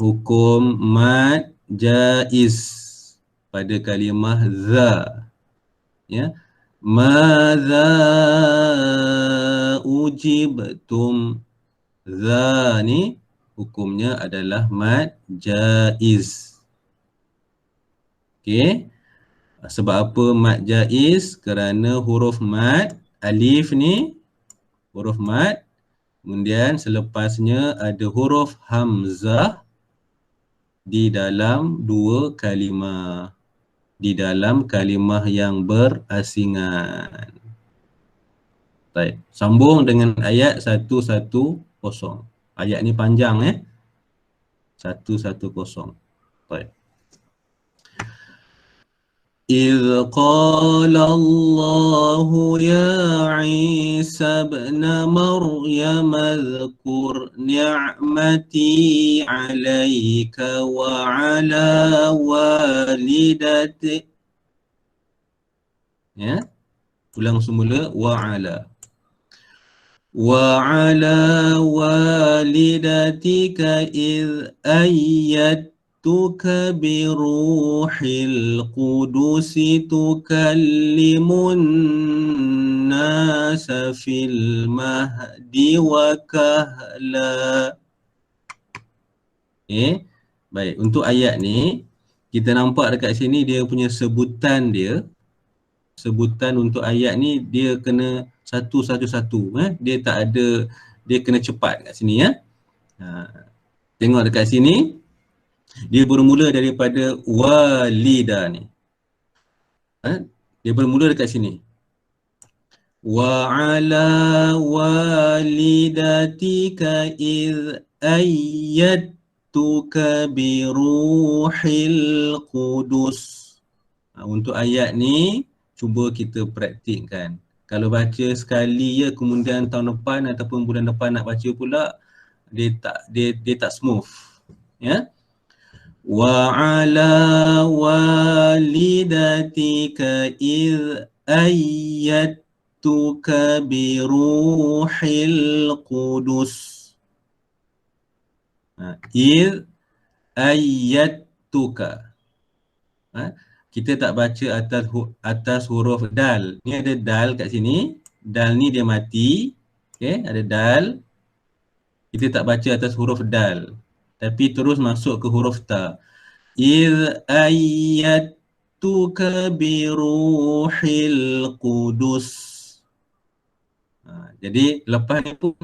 hukum mad jaiz pada kalimah za. Ya, madza ujibtum, za ni hukumnya adalah mad jaiz. Okey. Sebab apa mad jaiz? Kerana huruf mad, alif ni huruf mad, kemudian selepasnya ada huruf hamzah di dalam dua kalimah, di dalam kalimah yang berasingan. Baik, sambung dengan ayat 110. Ayat ni panjang 110. Baik. إذ قال الله يا عيسى ابن مريم اذكر نعمتي عليك وعلى والدتك. Ya, ulang semula, وعلى والدتك إذ أيدتك بروح القدس تكلم الناس في المهد وكهلا. Baik, untuk ayat ni kita nampak dekat sini dia punya sebutan dia. Sebutan untuk ayat ni dia kena satu-satu. Dia tak ada, dia kena cepat kat sini Tengok dekat sini dia bermula daripada walida ni. Dia bermula dekat sini. Wa ala walidatika iz ayyadtuka bi ruhil qudus. Untuk ayat ni cuba kita praktikkan. Kalau baca sekali kemudian tahun depan ataupun bulan depan nak baca pula, dia tak smooth. Ya. Wa ala walidatika iz ayyadtuka bi ruhil qudus. Iz ayyadtuka. Kita tak baca atas huruf dal. Ni ada dal kat sini. Dal ni dia mati. Okey, ada dal. Kita tak baca atas huruf dal. Tapi terus masuk ke huruf ta. Iz ayyadtuka bi ruhil qudus. Jadi lepas ni pun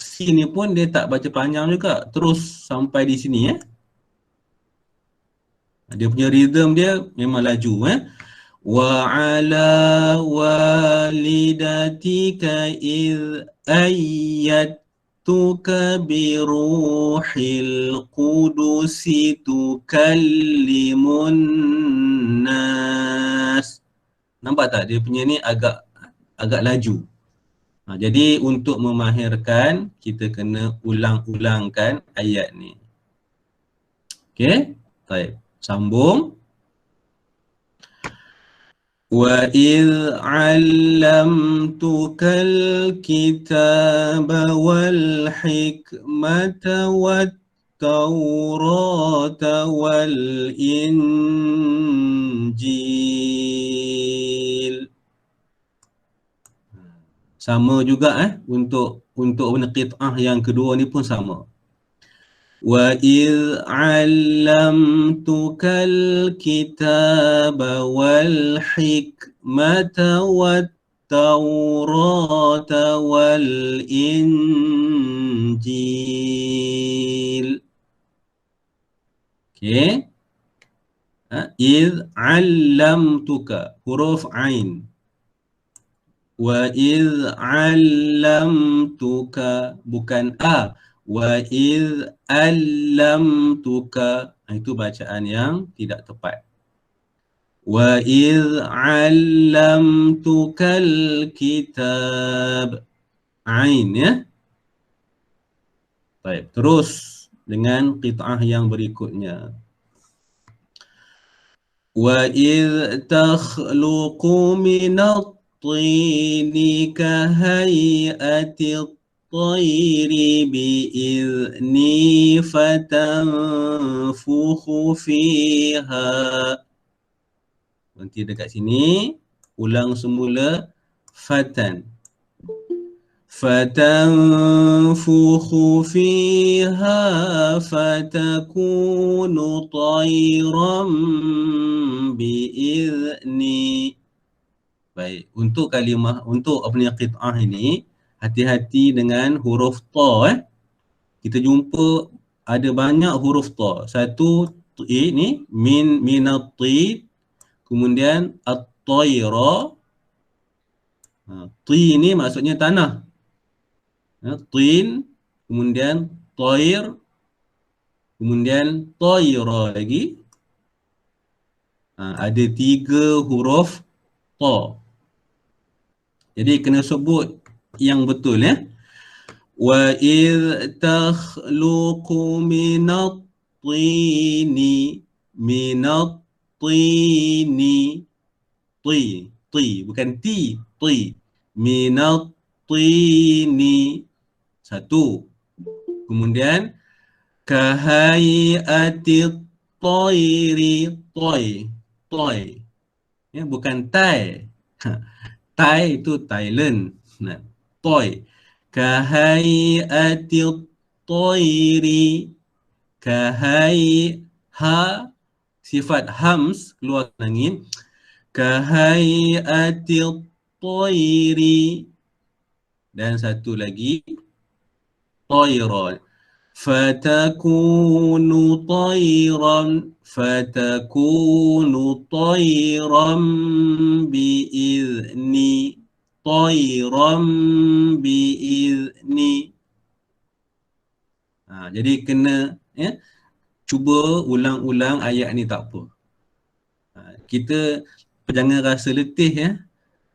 sin ni pun dia tak baca panjang juga. Terus sampai di sini Dia punya rhythm dia memang laju Wa ala walidatika iz ayyadtuka bi ruhil qudusi tukallimun nas. Nampak tak? Dia punya ni agak laju. Jadi untuk memahirkan, kita kena ulang-ulangkan ayat ni. Okey? Baik. Sambung. وَإِذْ عَلَّمْتُكَ الْكِتَابَ وَالْحِكْمَةَ وَالتَّوْرَاةَ وَالْإِنْجِيلَ. Sama juga untuk qit'ah yang kedua ni pun sama. وَإِذْ عَلَّمْتُكَ الْكِتَابَ وَالْحِكْمَةَ وَالتَّوْرَاةَ وَالْإِنْجِيلَ. Okey. إِذْ عَلَّمْتُكَ, huruf ain. وَإِذْ عَلَّمْتُكَ, bukan a. وَإِذْ أَلَّمْتُكَ, itu bacaan yang tidak tepat. وَإِذْ عَلَّمْتُكَ الْكِتَابَ, ain ya. Baik, terus dengan qit'ah yang berikutnya. وَإِذْ تَخْلُقُ مِنَ الطِّينِ كَهَيْئَةِ الطَّيْرِ بِإِذْنِي فَتَنفُخُ فِيهَا. Nanti dekat sini ulang semula fatan. فَتَنفُخُ فِيهَا فَتَكُونُ طَيْرًا بِإِذْنِي. Baik, untuk kalimah, untuk qit'ah ini, hati-hati dengan huruf ta. Kita jumpa ada banyak huruf ta. Satu ni minat-ti, kemudian at-tayra. Ti ni maksudnya tanah. Tin, kemudian tayr, kemudian tayra lagi. Ada 3 huruf ta. Jadi kena sebut yang betul ya. وَإِذْ تَخْلُقُ مِنَ الطِّينِ, minat tini, ti bukan ti, minat tini, satu. Kemudian kahayati tayri, toy ya, bukan tai. Tai itu Thailand. Toy. Kahayati tayri, ha, sifat hams keluar angin. Kahayati tayri, dan satu lagi tayran. Fatakunu tayran biizni, tayran biizni. Jadi kena cuba ulang-ulang ayat ni, tak apa. Kita jangan rasa letih ya.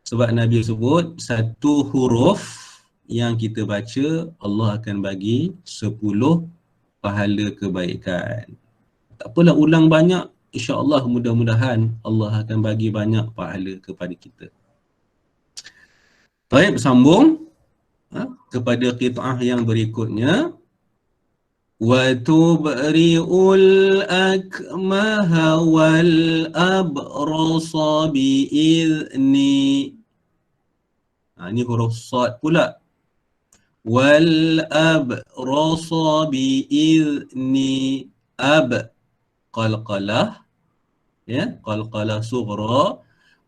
Sebab Nabi sebut satu huruf yang kita baca, Allah akan bagi 10 pahala kebaikan. Tak apalah ulang banyak, insya-Allah mudah-mudahan Allah akan bagi banyak pahala kepada kita. Baik, bersambung kepada qit'ah yang berikutnya. Wa tubri'ul akmaha wal abrasa bi'izni. Ini huruf sad pula. Wal abrasa bi'izni. Qalqalah ya, qalqalah sughra.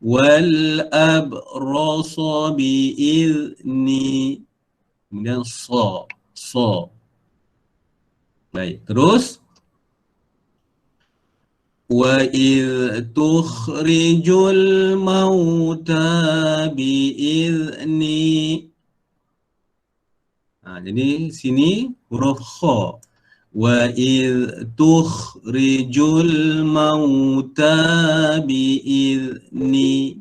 Wal abrasa bi'izni. Kemudian sa. Baik, terus. Wa idh tukhrijul mauta bi'izni. Jadi sini huruf kha. Wa idh tukhrijul mauta bi'izni.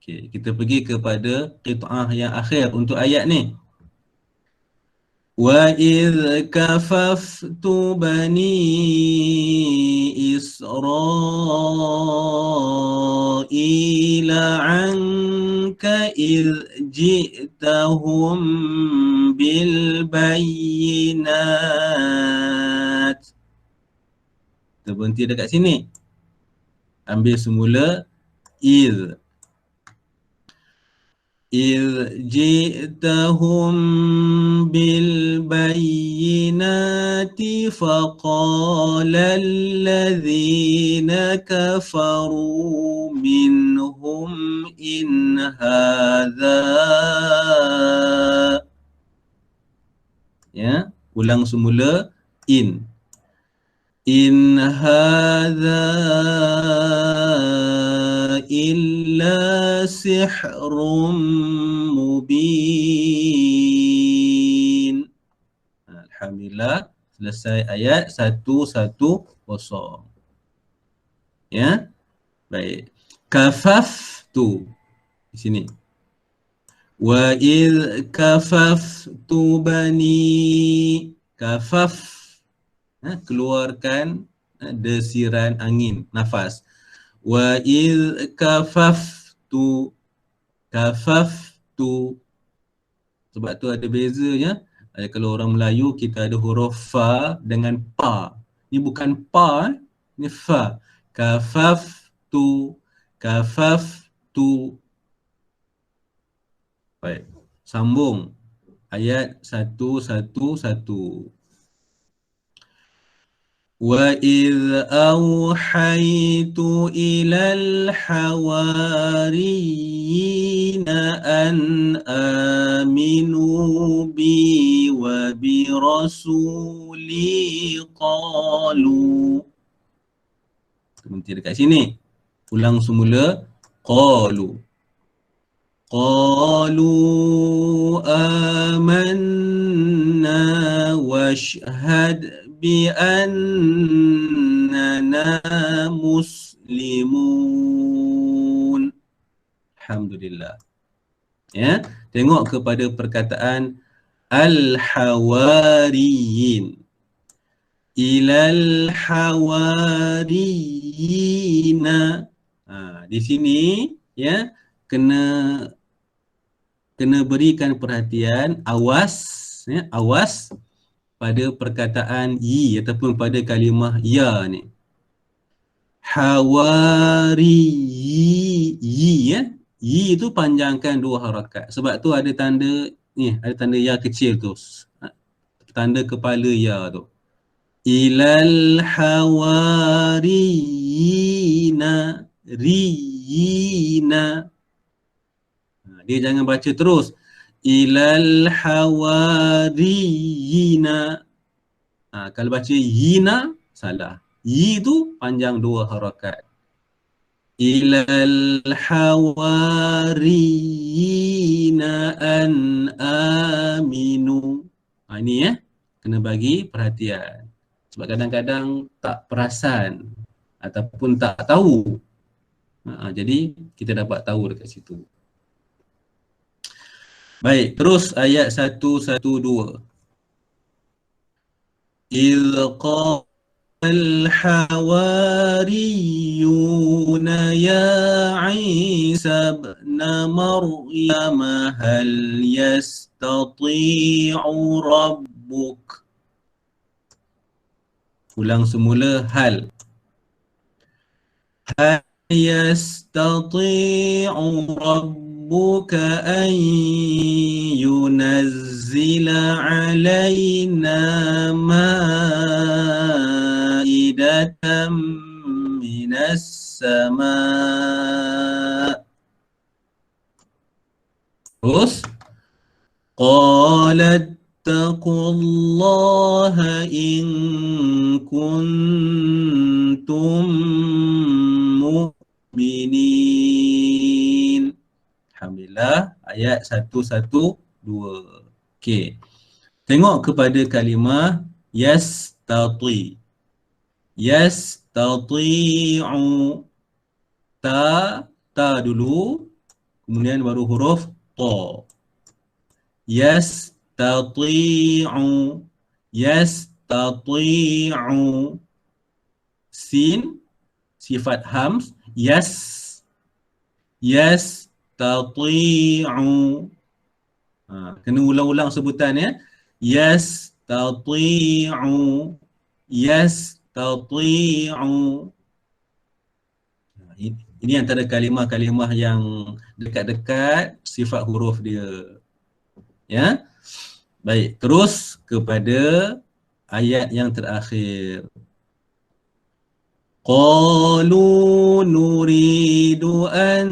Okey, kita pergi kepada qit'ah yang akhir untuk ayat ni. وَإِذْ كَفَفْتُ بَنِي إِسْرَائِيلَ عَنْكَ إِذْ جِئْتَهُمْ بِالْبَيِّنَاتِ. Kita berhenti dekat sini. Ambil semula إِذْ جئتهم بالبينات فقال الذين كفروا منهم إن هذا, ya, ulang semula in هذا إلا سحر مبين. Alhamdulillah, selesai ayat 110. Ya, baik. Kafaftu di sini. Wa idh kafaftu bani, kafaf, keluarkan desiran angin, nafas. Wa idh kafaftu, sebab tu ada bezanya. Kalau orang Melayu kita ada huruf fa dengan pa. Ni bukan pa, ni fa. Kafaftu. Baik, sambung ayat 111. وَإِذْ أَوْحَيْتُ إِلَى الْحَوَارِيِّينَ أَنْ آمِنُوا بِي وَبِرَسُولِي قَالُوا. Berhenti dekat sini. Ulang semula. قَالُوا آمَنَّا وَاشْهَدْ بِأَنَّنَا مُسْلِمُونَ. Alhamdulillah. Ya, tengok kepada perkataan al-hawariyin. Ilal hawariyina. Di sini ya, kena berikan perhatian, awas ya, awas pada perkataan yi ataupun pada kalimah ya ni. Hawari yi ya. Yi itu panjangkan 2 harakat. Sebab tu ada tanda ni, ada tanda ya kecil tu. Tanda kepala ya tu. Ilal hawariyina, riyina. Dia jangan baca terus. Ilal hawariyina. Kalau baca yina, salah. Yi tu panjang 2 harakat. Ilal hawariyina an aminu. Ini ya, kena bagi perhatian. Sebab kadang-kadang tak perasan ataupun tak tahu. Jadi kita dapat tahu dekat situ. Baik, terus ayat 112. إِذْ قَالَ الْحَوَارِيُّونَ يَا عِيسَى ابْنَ مَرْيَمَ هَلْ يَسْتَطِيعُ رَبُّكَ. Ulang semula hal. هَلْ يَسْتَطِيعُ رَبُّكَ أَنْ يُنَزِّلَ عَلَيْنَا مَائِدَةً مِنَ السَّمَاءِ. Terus قَالَ اتَّقُوا اللَّهَ إِن كُنتُم mu'minin. Alhamdulillah, ayat 112. Okey. Tengok kepada kalimah yastati. Yastati'u. Ta dulu. kemudian baru huruf ta. Yastati'u, yastati'u. Sin, sifat hams, yastati'u. Kena ulang-ulang sebutan ya. Yastati'u, yastati'u. Ini antara kalimah-kalimah yang dekat-dekat sifat huruf dia. Ya. Baik, terus kepada ayat yang terakhir. Qalu nuridu an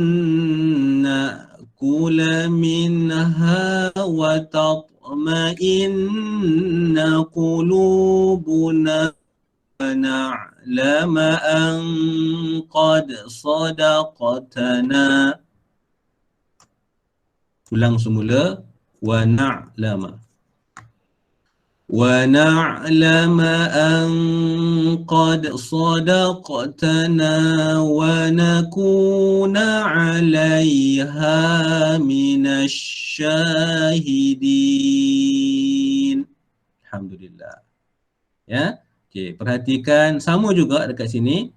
na'kula minha wa tatma'inna qulubuna wa na'lama an qad sadaqatana. Ulang semula. Wa na'lama. وَنَعْلَمَ أَنْ قَدْ صَدَقْتَنَا وَنَكُونَ عَلَيْهَا مِنَ الشَّاهِدِينَ. Alhamdulillah. Ya. Okey, perhatikan sama juga dekat sini.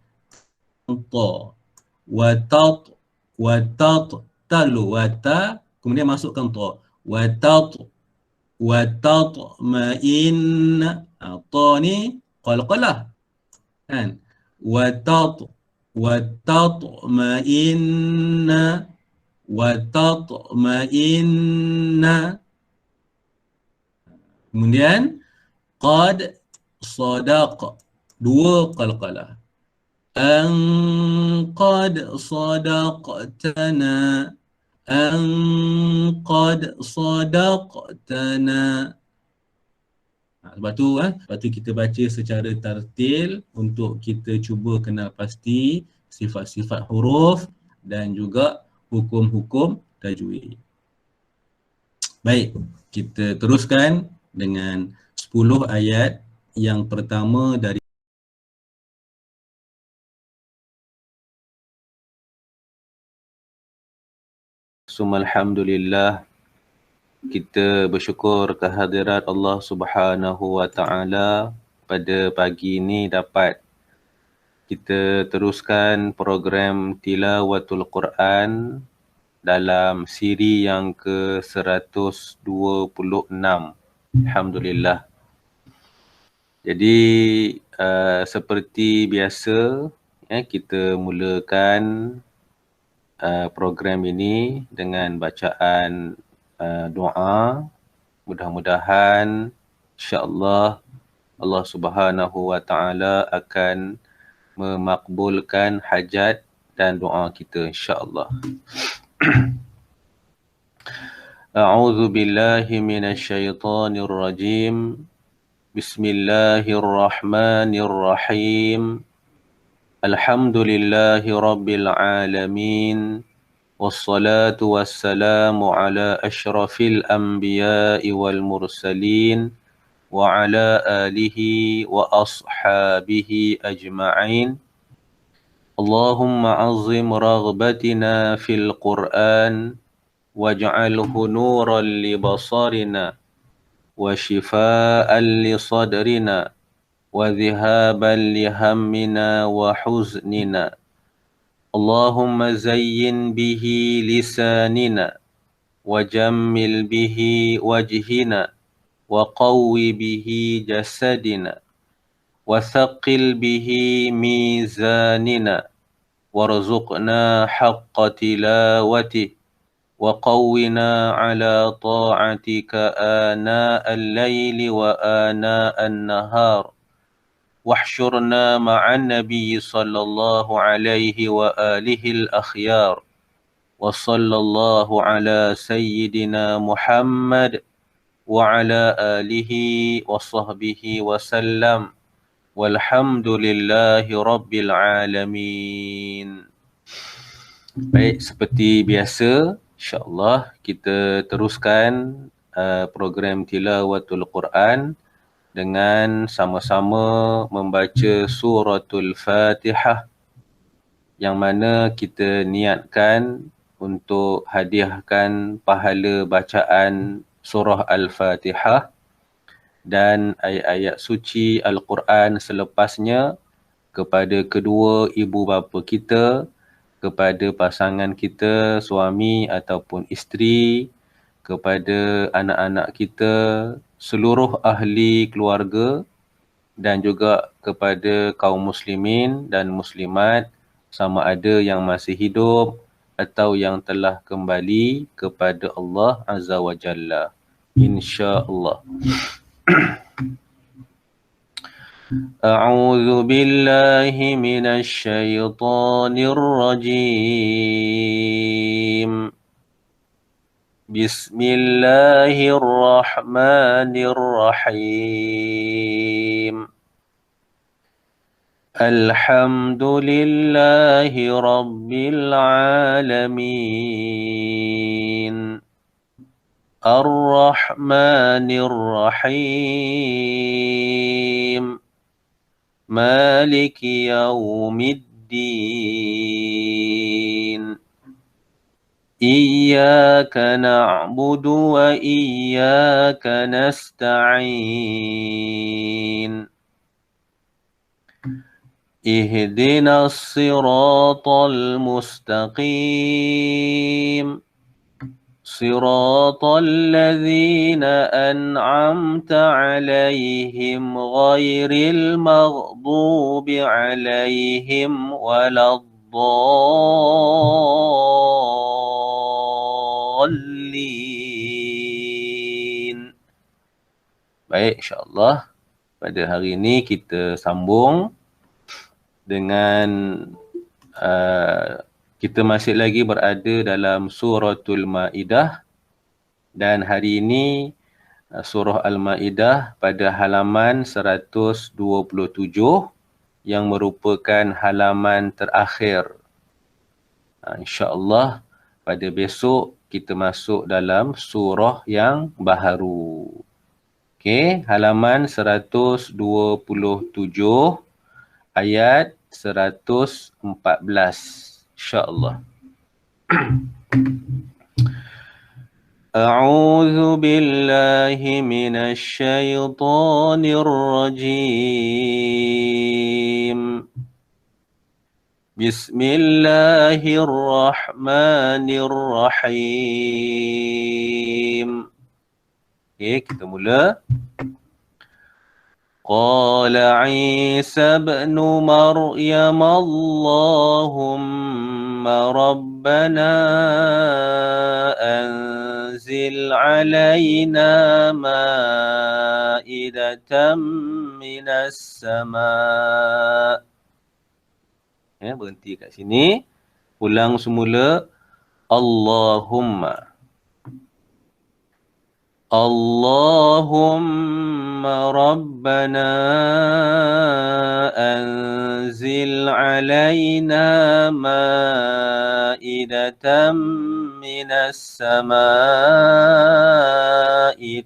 Ta. Wa tat, wa tat, talu wa ta, kemudian masukkan ta. Wa tat, wa tatma'inna. Ta ni qalqalah kan. Wa tatma'inna, wa tatma'inna. Kemudian qad sadaq, dua qalqalah. An qad sadaqtana, an qad sadaqtana. Lepas tu kita baca secara tartil untuk kita cuba kenal pasti sifat-sifat huruf dan juga hukum-hukum tajwid. Baik, kita teruskan dengan 10 ayat yang pertama dari Alhamdulillah, kita bersyukur kehadirat Allah Subhanahu wa Ta'ala pada pagi ini dapat kita teruskan program Tilawatul Quran dalam siri yang ke-126. Alhamdulillah. Jadi seperti biasa kita mulakan program ini dengan bacaan doa. Mudah-mudahan insya-Allah Allah Subhanahu wa Ta'ala akan memakbulkan hajat dan doa kita insya-Allah. A'udzu billahi minasyaitonir rajim. Bismillahirrahmanirrahim. Alhamdulillahi rabbil alamin. Wassalatu wassalamu ala asyrafil anbiya'i wal mursalin wa ala alihi wa ashabihi ajma'in. Allahumma azim raghbatina fil Qur'an waj'alhu nuran li basarina wa shifaan li sadrina wa dhihaban li hammina wa huznina. Allahumma zayyin bihi lisanina wa jammil bihi wajhina wa qawwi bihi jasadina wa thaqil bihi mizanina warzuqna haqqa tilawati wa qawwina ala ta'atika ana al-layli wa ana an-nahar. واحشرنا مع النبي صلى الله عليه وآله الأخيار وصلى الله على سيدنا محمد وعلى آله وصحبه وسلم والحمد لله رب العالمين. Baik, seperti biasa insya-Allah kita teruskan program Tilawatul Quran dengan sama-sama membaca suratul Fatihah yang mana kita niatkan untuk hadiahkan pahala bacaan surah Al-Fatihah dan ayat-ayat suci Al-Quran selepasnya kepada kedua ibu bapa kita, kepada pasangan kita, suami ataupun isteri, kepada anak-anak kita, seluruh ahli keluarga dan juga kepada kaum muslimin dan muslimat sama ada yang masih hidup atau yang telah kembali kepada Allah Azza wa Jalla. InsyaAllah. أعوذ بالله من الشيطان الرجيم بسم الله الرحمن الرحيم الحمد لله رب العالمين الرحمن الرحيم مالك يوم الدين إياك نعبد وإياك نستعين اهدنا الصراط المستقيم صراط الذين أنعمت عليهم غير المغضوب عليهم ولا الضالين. Baik, insyaAllah pada hari ini kita sambung dengan kita masih lagi berada dalam suratul Maidah dan hari ini surah Al-Maidah pada halaman 127 yang merupakan halaman terakhir. InsyaAllah pada besok kita masuk dalam surah yang baharu. Okey, halaman 127 ayat 114. InsyaAllah. أعوذ بالله من الشيطان الرجيم بسم الله الرحمن الرحيم. Okay, kita mula. قال عيسى ابن مريم اللهم ربنا أنزل علينا مائدة من السماء. Berhenti kat sini. Ulang semula. Allahumma. اللهم ربنا أنزل علينا مائدة من السماء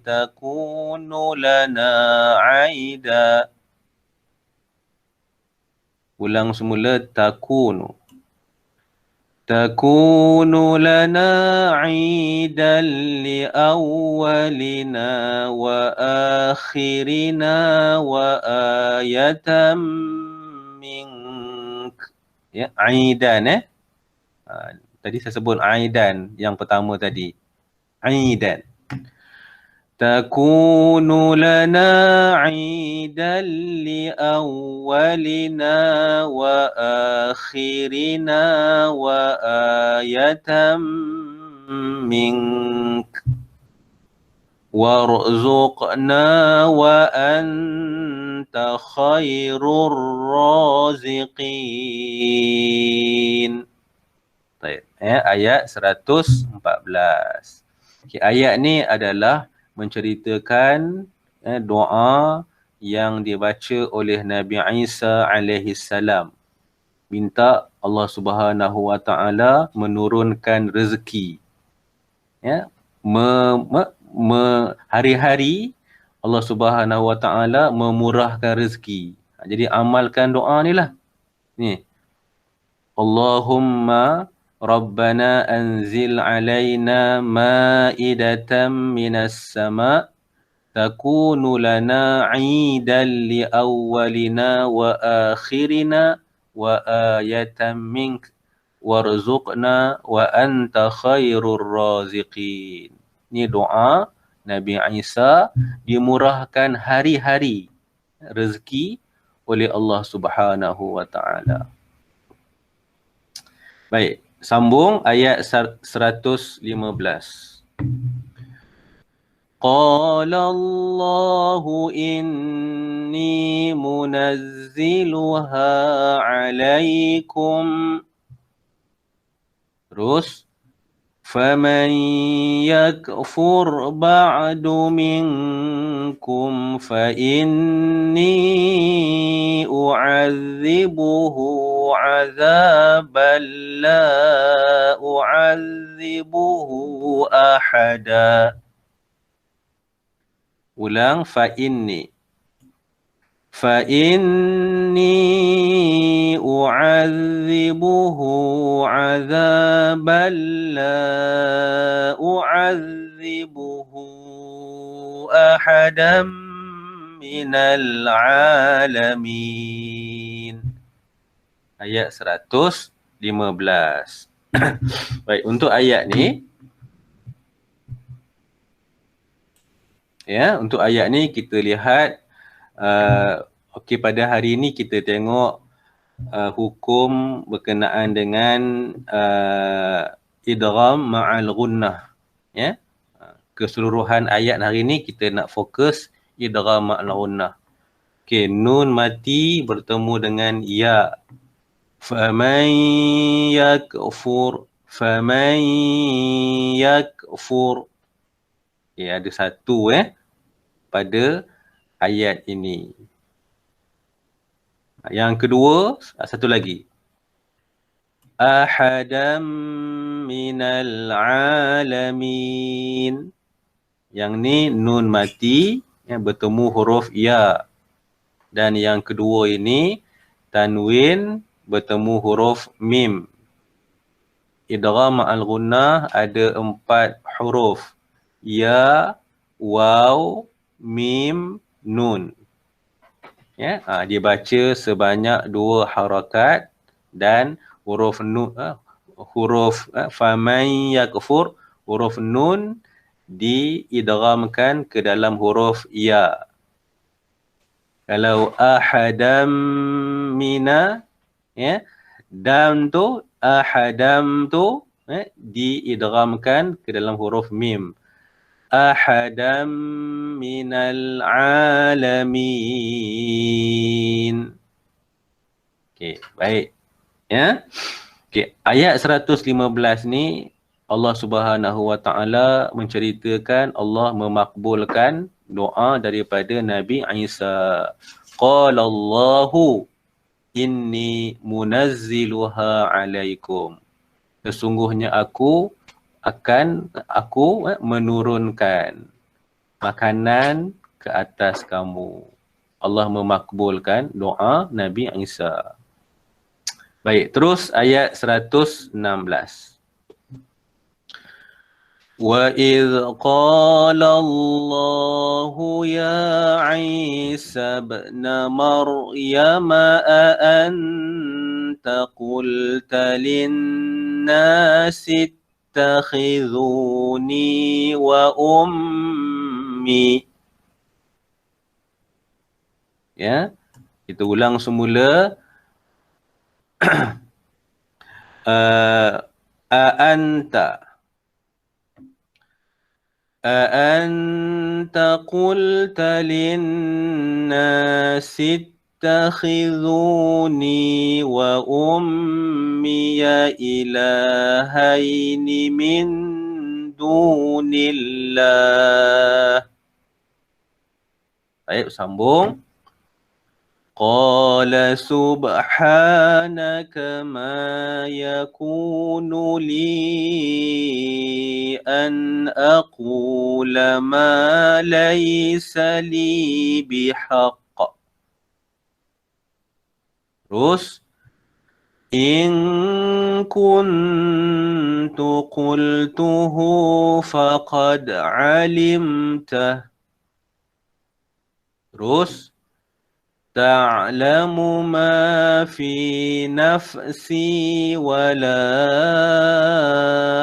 تكون لنا عيدا. Ulang semula. تكون لنا عيدا لأولنا وآخرنا وآية منك. Ya, aidan tadi saya sebut aidan yang pertama tadi. Aidan. تكون لنا عيدا لأولنا وآخرنا وآية منك وارزقنا وأنت خير الرازقين. Baik, ayat 114. Okay, ayat ni adalah menceritakan doa yang dibaca oleh Nabi Isa alaihi salam. Minta Allah Subhanahu wa taala menurunkan rezeki. Ya, hari-hari Allah Subhanahu wa taala memurahkan rezeki. Jadi amalkan doa ni lah. Ni. Allahumma Rabbana anzil alaina ma'idatan minas sama' takunu lana 'idan li awwalina wa akhirina wa ayatan mink warzuqna wa anta khairur raziqin. Ini doa Nabi Isa dimurahkan hari-hari rezeki oleh Allah Subhanahu wa taala. Baik, sambung ayat 115. Qala Allahu inni munazziluha alaikum. Terus فَمَنْ يَكْفُرْ بَعْدُ مِنْكُمْ فَإِنِّي أُعَذِّبُهُ عَذَابًا لَا أُعَذِّبُهُ أَحَدًا. Ulang, فَإِنِّي أُعَذِّبُهُ عَذَابًا لَا أُعَذِّبُهُ أَحَدًا مِنَ الْعَالَمِينَ. Ayat 115. Baik, untuk ayat ni, ya, untuk ayat ni kita lihat okey, pada hari ini kita tengok hukum berkenaan dengan idgham ma'al gunnah, ya. Keseluruhan ayat hari ini kita nak fokus idgham ma'al gunnah. Okey, nun mati bertemu dengan ya. Faman yakfur, faman yakfur. Okey, ada satu pada ayat ini. Yang kedua, satu lagi. Ahadam minal alamin. Yang ni nun mati yang bertemu huruf ya. Dan yang kedua ini tanwin bertemu huruf mim. Idgham ma'al gunnah ada 4 huruf. Ya, waw, mim, nun. Ya, dia baca sebanyak 2 harakat dan huruf nun, faman yakfur, huruf nun diidghamkan ke dalam huruf ya. Kalau ahadam mina, ya, dam tu, ahadam tu diidghamkan ke dalam huruf mim. Ahadam minal alamin. Okey, baik. Ya. Okey, ayat 115 ni Allah Subhanahu wa taala menceritakan Allah memakbulkan doa daripada Nabi Isa. Qala Allahu inni munazziluha alaikum. Sesungguhnya aku menurunkan makanan ke atas kamu. Allah memakbulkan doa Nabi Isa. Baik, terus ayat 116. Wa idh qala Allahu ya Isa ibn Maryam a anta qulta lin-nasi ittakhidhuni wa ummi. Ya, kita ulang semula. Anta qulta lin-nasi ittakhidhuni wa ummiya ilahaini min dunillah. Baik, sambung. Qala subhanaka ma yakunu li an aqula ma laysa li bihaqq. Terus In kuntu qultuhu faqad alimtah. Terus ta'lamu ma fi nafsi wa la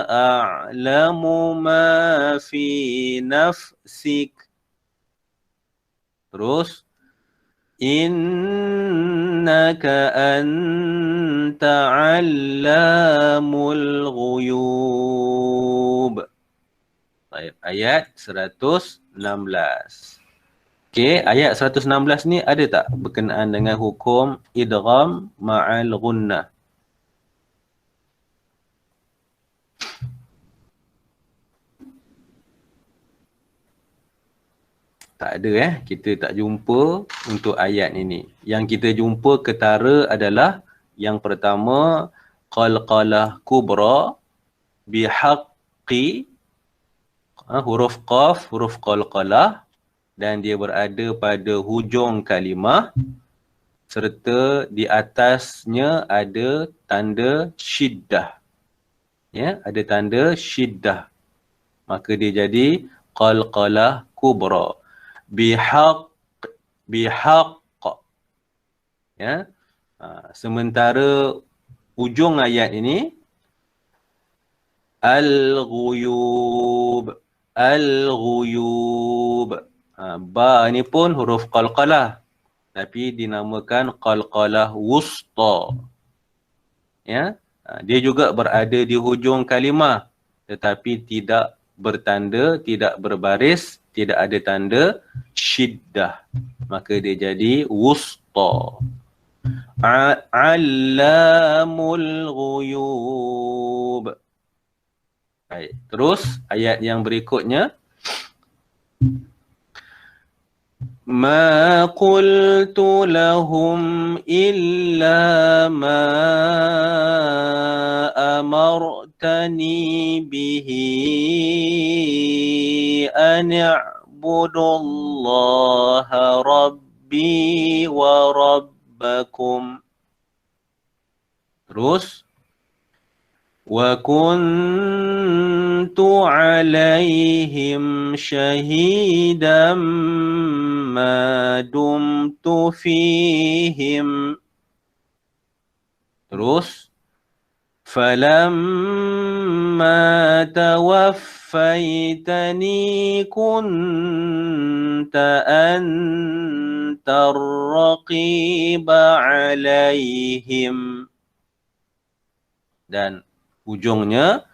a'lamu ma fi nafsik. Terus innaka anta 'allamul ghuyub. Baik, ayat 116. Okey, ayat 116 ni ada tak berkenaan dengan hukum idgham ma'al ghunnah? Tak ada kita tak jumpa untuk ayat ini. Yang kita jumpa ketara adalah yang pertama qalqalah kubra bihaqqi, huruf qaf, huruf qalqalah, dan dia berada pada hujung kalimah serta di atasnya ada tanda syiddah. Ya, ada tanda syiddah. Maka dia jadi qalqalah kubra. Bihaq. Ya. Sementara ujung ayat ini al-ghuyub. Ba ni pun huruf qalqalah tapi dinamakan qalqalah wusta. Ya, dia juga berada di hujung kalimah tetapi tidak bertanda, tidak berbaris, tidak ada tanda syiddah. Maka dia jadi wusta. Allamul ghuyub. Baik, terus ayat yang berikutnya. Ma qultu lahum illa ma amartani bihi an a'budullaha rabbi wa rabbakum. Terus wa kuntu alaihim syahidan ma dumtu fihim. Terus falamma tawaffaytani kunta antar raqiba alaihim. Dan ujungnya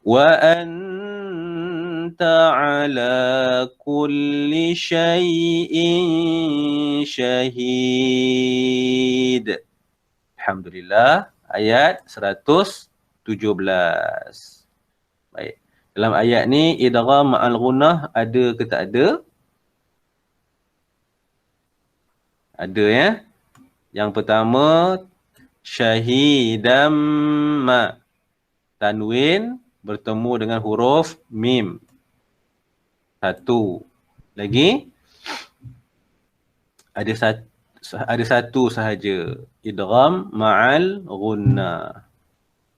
wa anta ala kulli syai'in syahid. Alhamdulillah, ayat 117. Baik. Dalam ayat ni idgham ma'al ghunnah ada ke tak ada? Ada ya. Yang pertama syahidam ma, tanwin bertemu dengan huruf mim. Satu. Lagi ada satu sahaja, idgham ma'al ghunnah.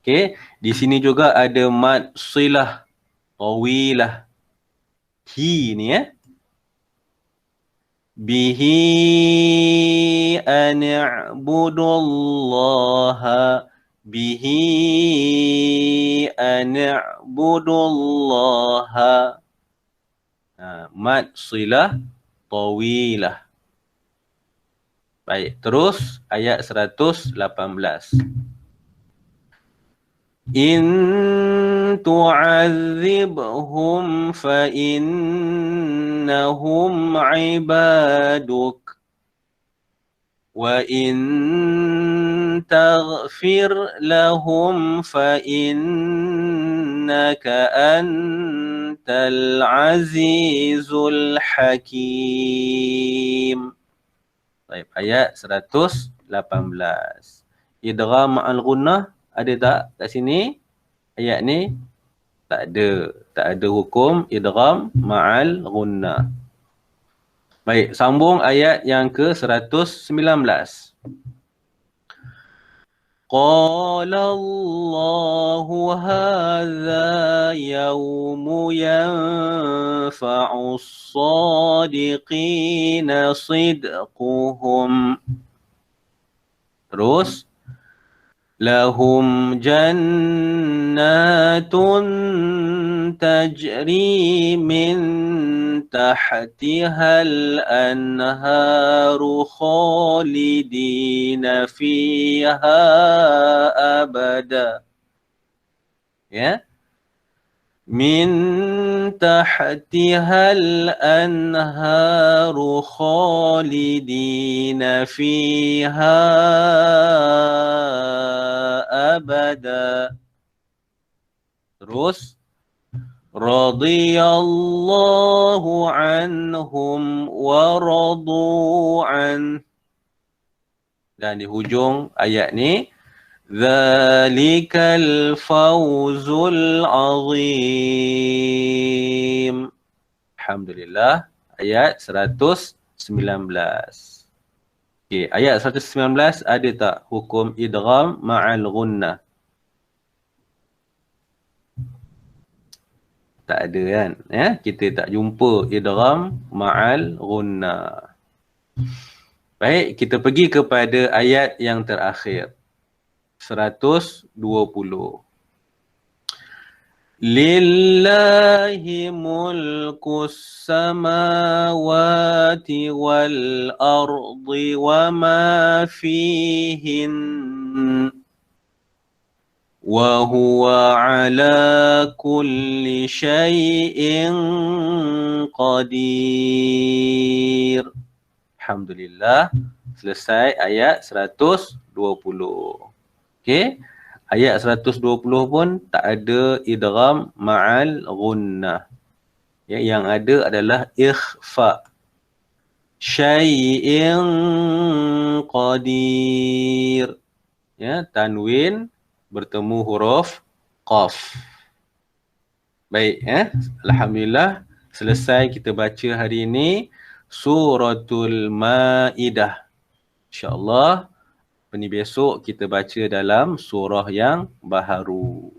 Okey, di sini juga ada mad silah tawilah. Hi ni bihi an a'budullaha, bihi an a'budullaha. Mad silah tawilah. Baik, terus ayat 118. In tu'adzibhum fa innahum ibaduk wa in taghfir lahum fa innaka antal azizul hakim. Baik, ayat 118. Idgham ma'al ghunnah ada tak kat sini? Ayat ni tak ada. Tak ada hukum idgham ma'al ghunnah. Baik, sambung ayat yang ke 119. قال الله هذا يوم ينفع الصادقين صدقهم. Terus lahum jannatun tajri min tahtihal anharu khalidina fiha abada. Ya, min tahtihal anharu khalidina fiha abada. Terus radiyallahu anhum wa radu an. Dan di hujung ayat ni, dzalikal fawzul azim. Alhamdulillah, ayat 119. Okey, ayat 119 ada tak hukum idgham ma'al gunnah? Tak ada kan? Ya, kita tak jumpa idgham ma'al gunnah. Baik, kita pergi kepada ayat yang terakhir. 120. Lillahi mulkus samawati wal ardi wa ma fihin wa huwa ala kulli syai'in qadir. Alhamdulillah, selesai ayat 120. Okey, ayat 120 pun tak ada idgham ma'al gunnah. Ya, yang ada adalah ikhfa. Syai'in qadir. Ya, tanwin bertemu huruf qaf. Baik, alhamdulillah selesai kita baca hari ini suratul Maidah. InsyaAllah ni besok kita baca dalam surah yang baharu.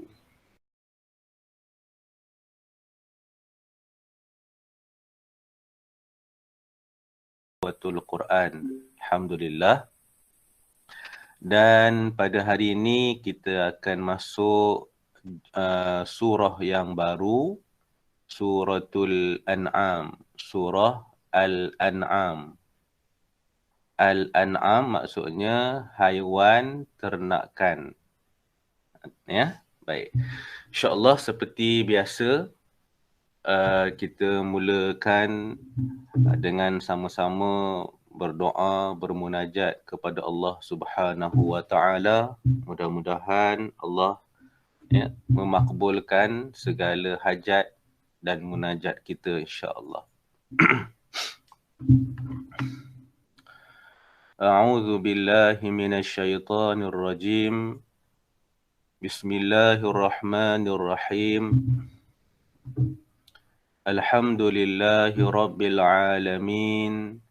Suratul Quran. Alhamdulillah. Dan pada hari ini kita akan masuk surah yang baru, Suratul An'am, surah Al-An'am. Al-An'am maksudnya haiwan ternakan. Ya, baik. InsyaAllah seperti biasa kita mulakan dengan sama-sama berdoa, bermunajat kepada Allah Subhanahu wa taala. Mudah-mudahan Allah memakbulkan segala hajat dan munajat kita insya-Allah. A'udzu billahi minasyaitonir rajim. Bismillahirrahmanirrahim. Alhamdulillahi rabbil alamin.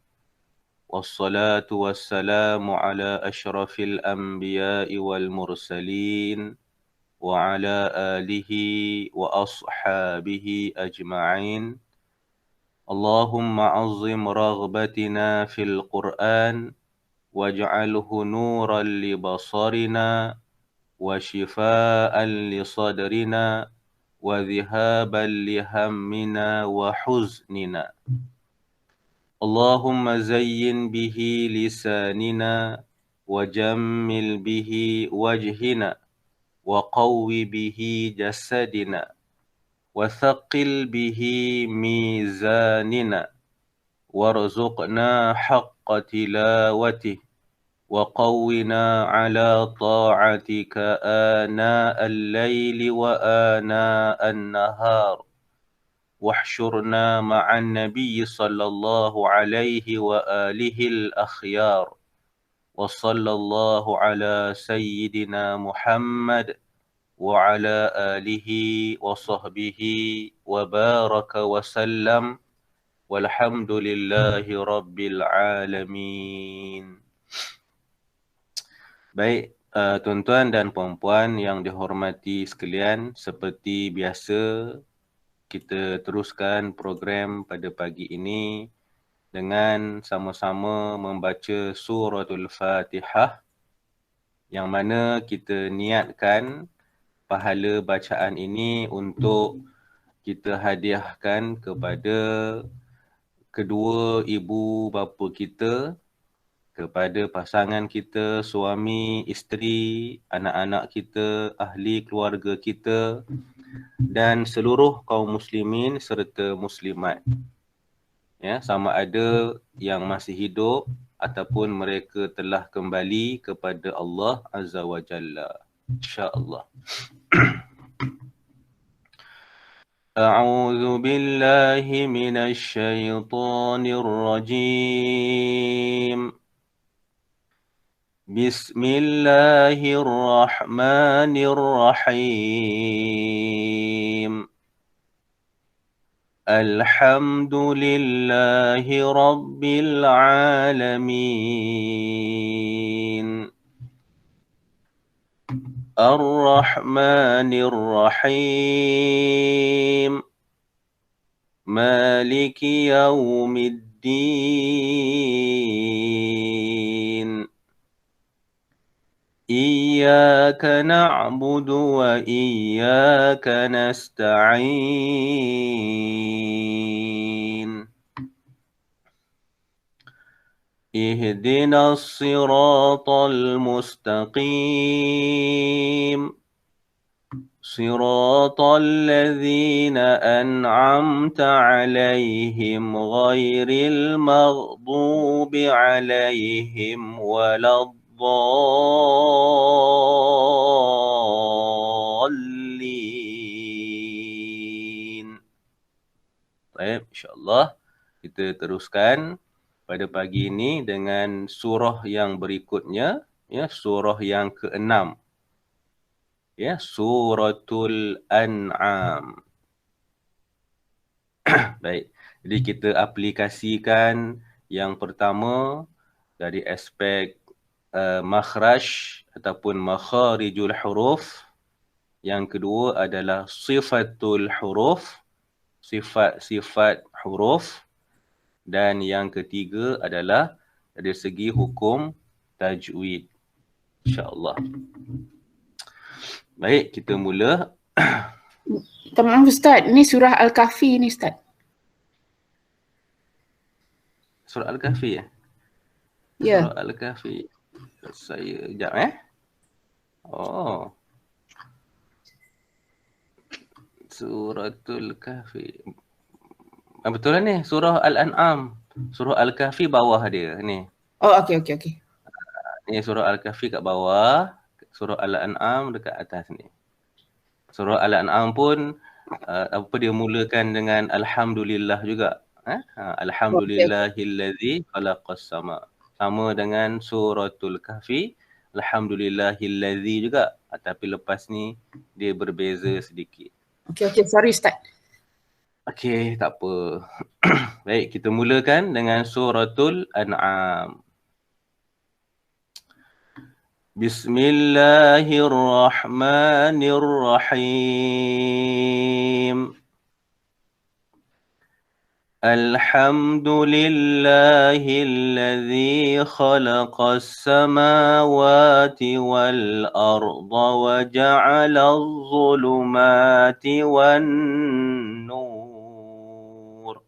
Wassalatu wassalamu ala asyrafil anbiya'i wal mursalin wa ala alihi wa ashabihi ajma'in. Allahumma azzim raghbatina fil Qur'an waj'alhu nuran li basarina wa shifaa'an li sadrina wa dhihaban li hammina wa huznina. Allahumma zayyin bihi lisanina wa jammil bihi wajhina wa qawwi bihi jasadina wa thaqil bihi mizanina warzuqna haqqa tilawatih wa qawwina ala ta'atika ana al-layli wa ana an-nahar. واحشرنا مع النبي صلى الله عليه وآله الأخيار وصلى الله على سيدنا محمد وعلى آله وصحبه وبارك وسلم والحمد لله رب العالمين. Baik, Tuan-tuan dan puan-puan yang dihormati sekalian, seperti biasa kita teruskan program pada pagi ini dengan sama-sama membaca suratul Fatihah, yang mana kita niatkan pahala bacaan ini untuk kita hadiahkan kepada kedua ibu bapa kita, kepada pasangan kita, suami, isteri, anak-anak kita, ahli keluarga kita dan seluruh kaum muslimin serta muslimat. Ya, sama ada yang masih hidup ataupun mereka telah kembali kepada Allah Azza wa Jalla. InsyaAllah. أعوذ بالله من الشيطان الرجيم بسم الله الرحمن الرحيم الحمد لله رب العالمين الرحمن الرحيم مالك يوم الدين إياك نعبد وإياك نستعين اهدنا الصراط المستقيم صراط الذين أنعمت عليهم غير المغضوب عليهم ولا الضالين. Baik, insyaAllah kita teruskan pada pagi ini dengan surah yang berikutnya, ya, surah yang ke-6. Ya, suratul An'am. Baik, jadi kita aplikasikan yang pertama dari aspek makhraj ataupun makharijul huruf. Yang kedua adalah sifatul huruf, sifat-sifat huruf. Dan yang ketiga adalah dari segi hukum tajwid. InsyaAllah. Baik, kita mula. Minta maaf Ustaz, ni surah Al-Kahfi ni Ustaz. Surah Al-Kahfi ya? Ya. Surah Al-Kahfi. Saya sekejap Oh. Suratul Kahfi. Betul lah ni, surah Al-An'am. Surah Al-Kahfi bawah dia ni. Oh, okey. Ni surah Al-Kahfi kat bawah, surah Al-An'am dekat atas ni. Surah Al-An'am pun dia mulakan dengan Alhamdulillah juga. Alhamdulillahillazi khalaqas sama. Sama dengan suratul Kahfi, Alhamdulillahillazi juga. Tapi lepas ni dia berbeza sedikit. Okey, sorry Ustaz. Okey, tak apa. Baik, kita mulakan dengan suratul An'am. Bismillahirrahmanirrahim. Alhamdulillahilladzi khalaqas samawati wal arda wa ja'alaz zulumati wan nur.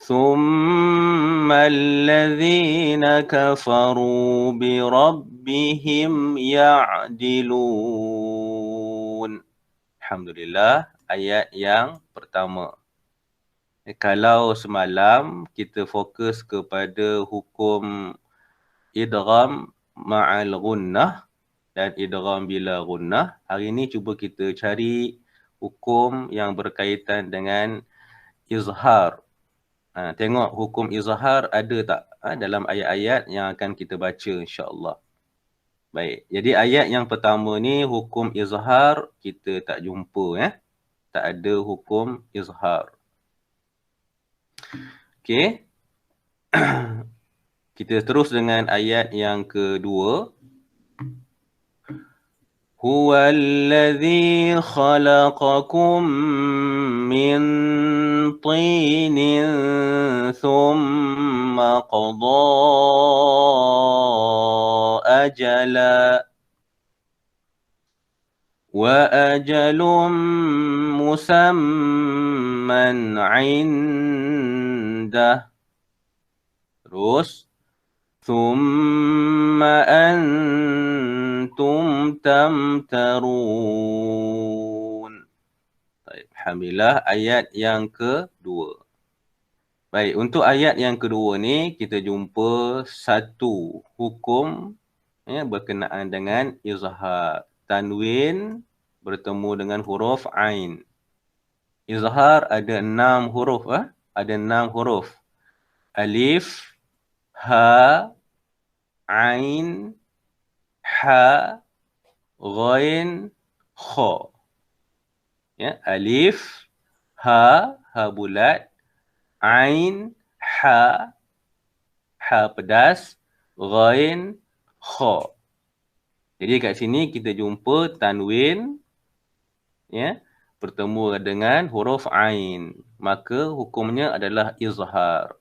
Thumma alladhina kafaru bi rabbihim ya'dilun. Alhamdulillah, ayat yang pertama. Kalau semalam kita fokus kepada hukum idgham ma'al gunnah dan idgham bila gunnah, hari ini cuba kita cari hukum yang berkaitan dengan izhar. Tengok hukum izhar ada tak dalam ayat-ayat yang akan kita baca insya-Allah. Baik, jadi ayat yang pertama ni hukum izhar kita tak jumpa Tak ada hukum izhar. Okey. Kita terus dengan ayat yang kedua. Huwallazi khalaqakum min tinin thumma qada ajala wa ajalum musamman indah. Terus thumma antum tamtarun. Baik, alhamdulillah ayat yang kedua. Baik, untuk ayat yang kedua ni kita jumpa satu hukum berkenaan dengan izhar. Tanwin bertemu dengan huruf ain. Izhar ada 6 huruf. Ada 6 huruf. Alif, ha, ain, ha, ghain, kha. Ya, alif, ha bulat, ain, ha pedas, ghain, kha. Jadi kat sini kita jumpa tanwin bertemu dengan huruf ain. Maka hukumnya adalah izhar.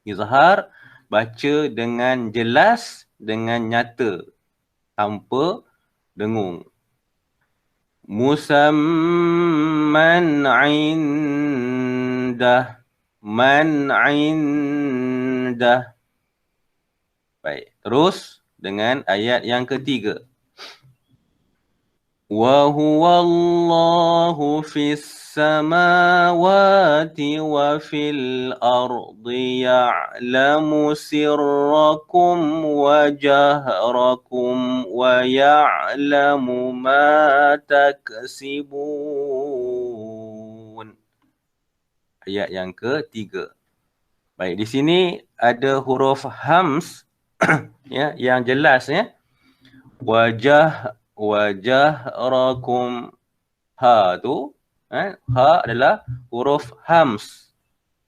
Izhar baca dengan jelas, dengan nyata, tanpa dengung. Musamman indah, man indah. Baik, terus dengan ayat yang ketiga. Wa huwallahu fis samawati wa fil ardi ya'lamu sirrakum wa jahrakum wa ya'lamu ma taksibun. Ayat yang ketiga. Baik, di sini ada huruf hams yang jelas wajahrakum. Ha tu ha adalah huruf hams.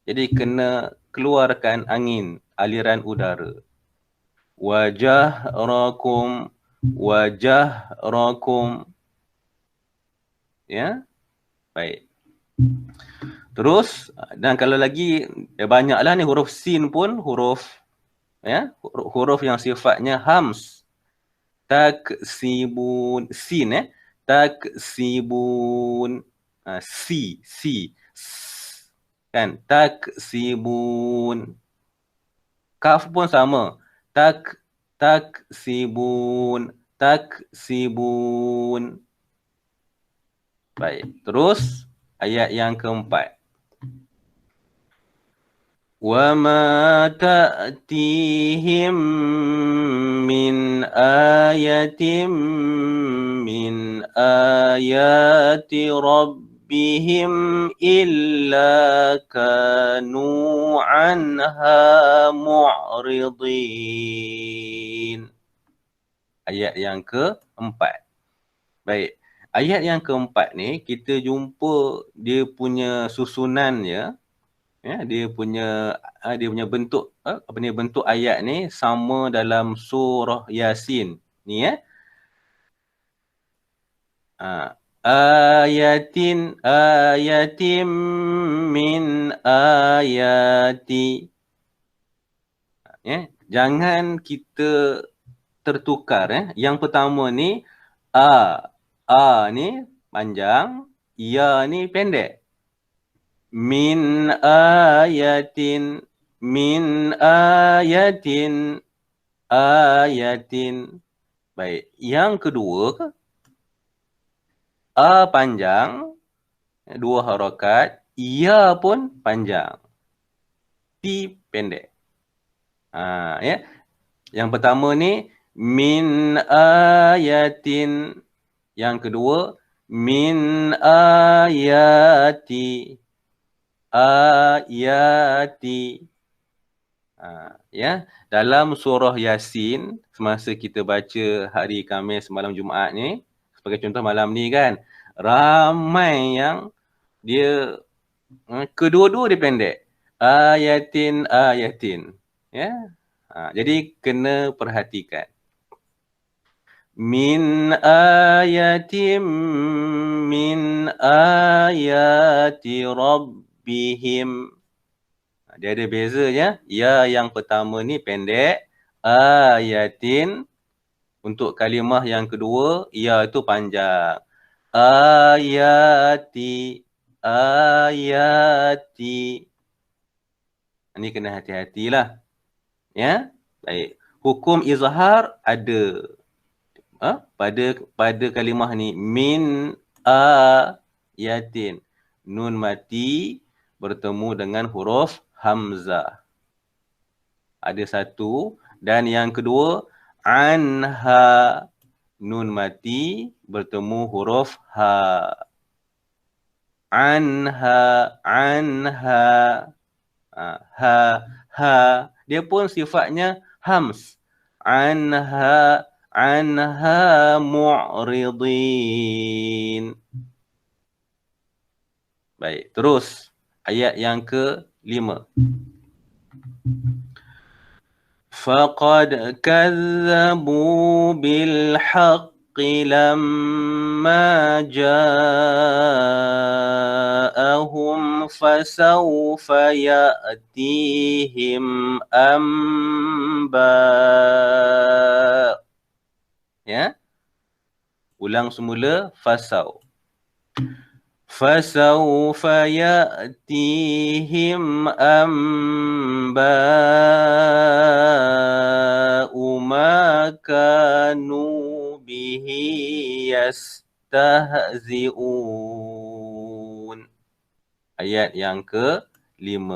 Jadi kena keluarkan angin, aliran udara. Wajahrakum. Ya. Baik. Terus dan kalau lagi banyaklah ni huruf sin pun huruf yang sifatnya hams. Taksibun, sin taksibun, si kan, taksibun. Kaf pun sama, taksibun. Baik, terus ayat yang keempat. Wa ma ta'tihim min ayatin min ayati rabbihim illa kanu anha mu'ridin. Ayat yang keempat. Baik, ayat yang keempat ni kita jumpa dia punya susunannya. Dia punya bentuk bentuk ayat ni sama dalam surah Yasin ni ayatin min ayati. Jangan kita tertukar. Yang pertama ni a ni panjang, ya ni pendek. Min ayatin. Baik, yang kedua a panjang, 2 harakat, ya pun panjang, ti pendek. Yang pertama ni min ayatin, yang kedua min ayati. Dalam surah Yasin, semasa kita baca hari Khamis malam Jumaat ni, sebagai contoh malam ni kan, ramai yang dia kedua-dua dia pendek. Ayatin. Jadi kena perhatikan. min ayatim min ayati rabbihim. Dia ada bezanya. Ya yang pertama ni pendek. Ayatin. Untuk kalimah yang kedua, ya itu panjang. Ayati. Ayati. Ini kena hati-hatilah. Ya. Baik. Hukum izhar ada. Pada kalimah ni. Min ayatin. Nun mati bertemu dengan huruf hamzah. Ada satu. Dan yang kedua, anha. Nun mati bertemu huruf ha. Anha. Anha. Ha. Dia pun sifatnya hams. Anha. Anha mu'ridin. Baik, terus ayat yang ke-5. Faqad kazzabu bil haqqi lamma ja'ahum fasawfa ya'tihim amba. Ya. Ulang semula fasaw. Fasawfa ya'tihim amba'u ma kanu bihi yastahzi'un. Ayat yang ke-5.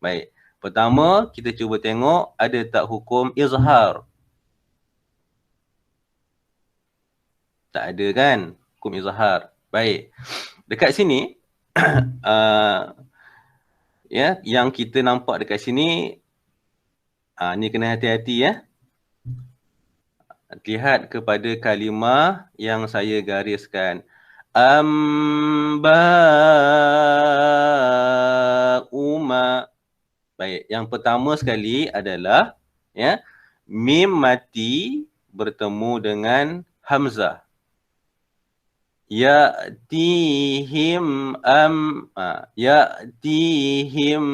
Baik. Pertama, kita cuba tengok ada tak hukum izhar. Tak ada kan? Hukum izhar. Baik. Dekat sini, ya, yang kita nampak dekat sini, ni kena hati-hati ya. Lihat kepada kalimah yang saya gariskan. Amba'uma. Baik, yang pertama sekali adalah ya, mim mati bertemu dengan hamzah. Ya'tihim ya'tihim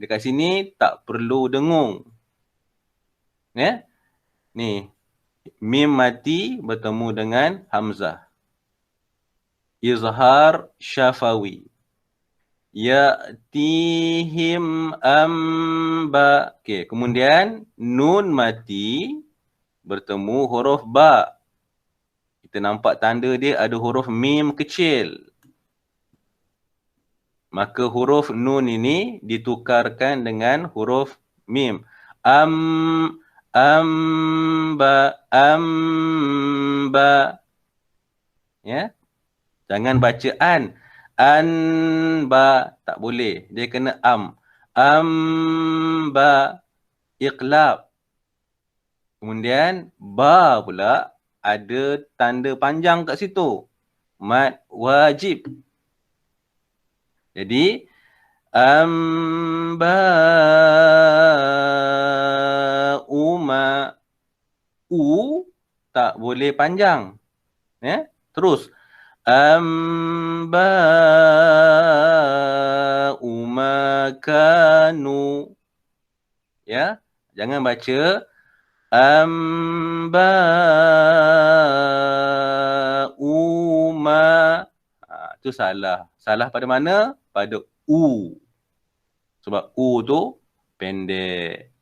dekat sini tak perlu dengung. Ya. Ni mim mati bertemu dengan hamzah. Izhar syafawi. Ya'tihim amba. Okey, kemudian nun mati bertemu huruf ba. Kita nampak tanda dia ada huruf mim kecil. Maka huruf nun ini ditukarkan dengan huruf mim. Amba. Ya. Jangan baca an. Anba. Tak boleh. Dia kena am. Amba. Iqlab. Kemudian ba pula ada tanda panjang kat situ. Mad wajib. Jadi amba'uma. U tak boleh panjang. Ya? Terus. Amba'uma kanu. Ya? Jangan baca amba'uma. Itu salah. Salah pada mana? Pada u. Sebab u tu pendek.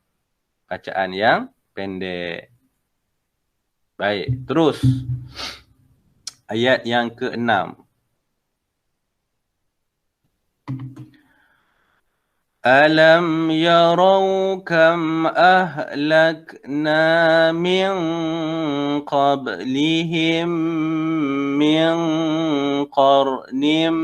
Bacaan yang pendek. Baik, terus. Ayat yang ke-6. Alam yarau kam ahlakna min qablihim min qarnim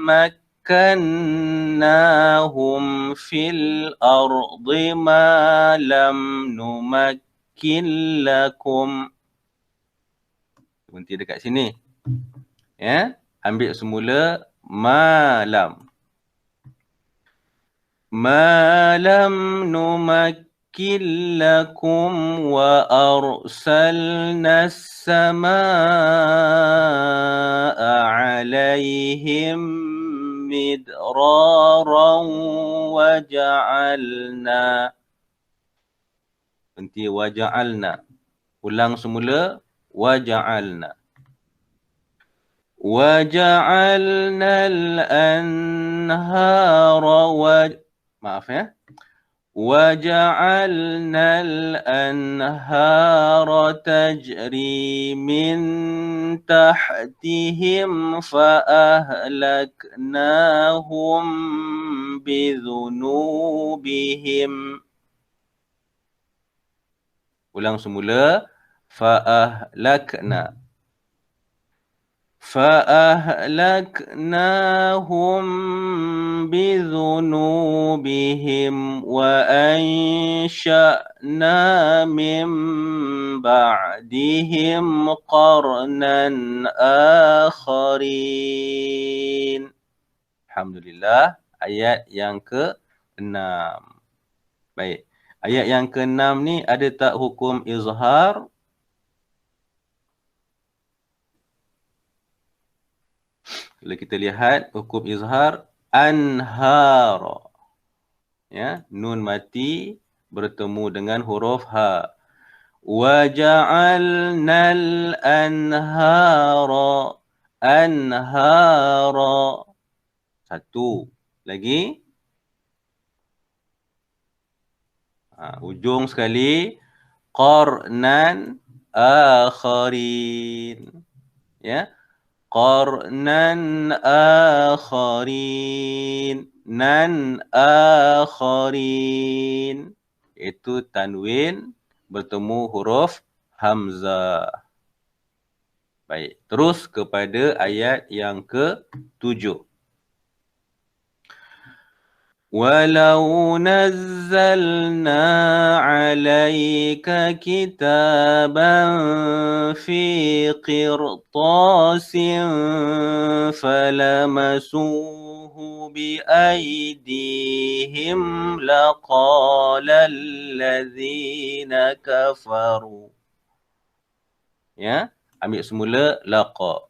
makkannahum fil ardi ma lam numakkin lakum. Berhenti dekat sini. Ya, ambil semula malam. Malam لكم وأرسلنا السماء عليهم مدرارا وجعلنا. Berhenti waja'alna. Ulang semula. Waja'alna. وجعلنا الأنهار maaf ya. وجعلنا الأنهار تجري من تحتهم فأهلكناهم بذنوبهم. Ulang semula. فأهلكنا. فأهلكناهم بذنوبهم وأنشأنا من بعدهم قرنا آخرين. Alhamdulillah, ayat yang ke-6. Baik, ayat yang ke-6 ni ada tak hukum izhar? Kalau kita lihat hukum izhar, anhara. Ya, nun mati bertemu dengan huruf ha. Waja'alnal anhara. Anhara. Satu. Lagi. Ujung sekali. Qarnan akharin. Ya. Qarnan akharin. Nan akharin. Itu tanwin bertemu huruf hamzah. Baik, terus kepada ayat yang ke-7. Walau nazzalna alayka kitaban fi qirtasin falamasuhu biaydihim laqala alladhina kafaru. Ya, ambil semula laqa.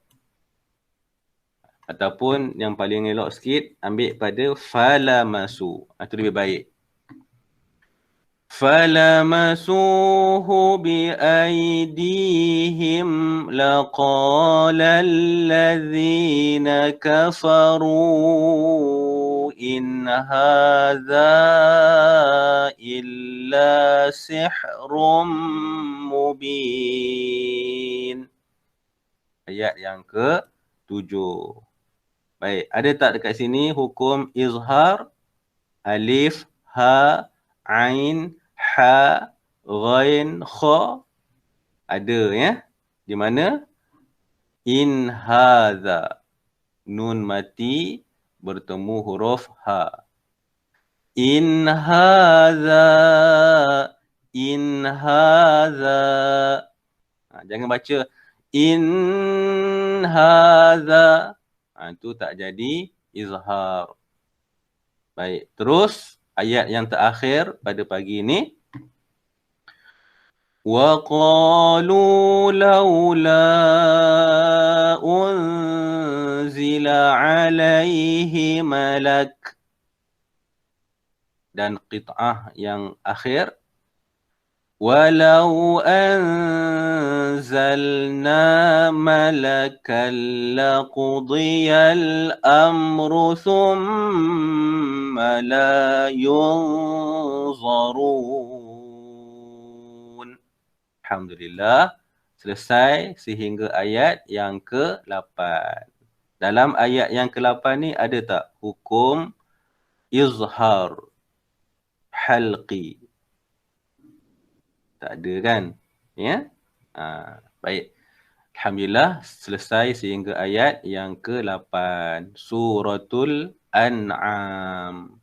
Ataupun yang paling elok sikit, ambil pada falamasu. Itu lebih baik. Falamasuhu biaydihim laqala alladhina kafaru in hadha illa sihrum mubin. Ayat yang ke-7. Baik, ada tak dekat sini hukum izhar? Alif, ha, ain, ha, ghain, kha. Ada ya. Di mana? In hadha. Nun mati bertemu huruf ha. In hadha. In hadha. Jangan baca in hadha. Itu tak jadi izhar. Baik, terus ayat yang terakhir pada pagi ini. Wa qalu laula unzila alaihi malak. Dan qit'ah yang akhir. Walau anzalna malakan laqudiyal amru thumma la yunzarun. Alhamdulillah, selesai sehingga ayat yang ke-8. Dalam ayat yang ke-8 ni ada tak hukum izhar halqi? Tak ada kan? Ya? Baik. Alhamdulillah selesai sehingga ayat yang ke-8. Suratul An'am.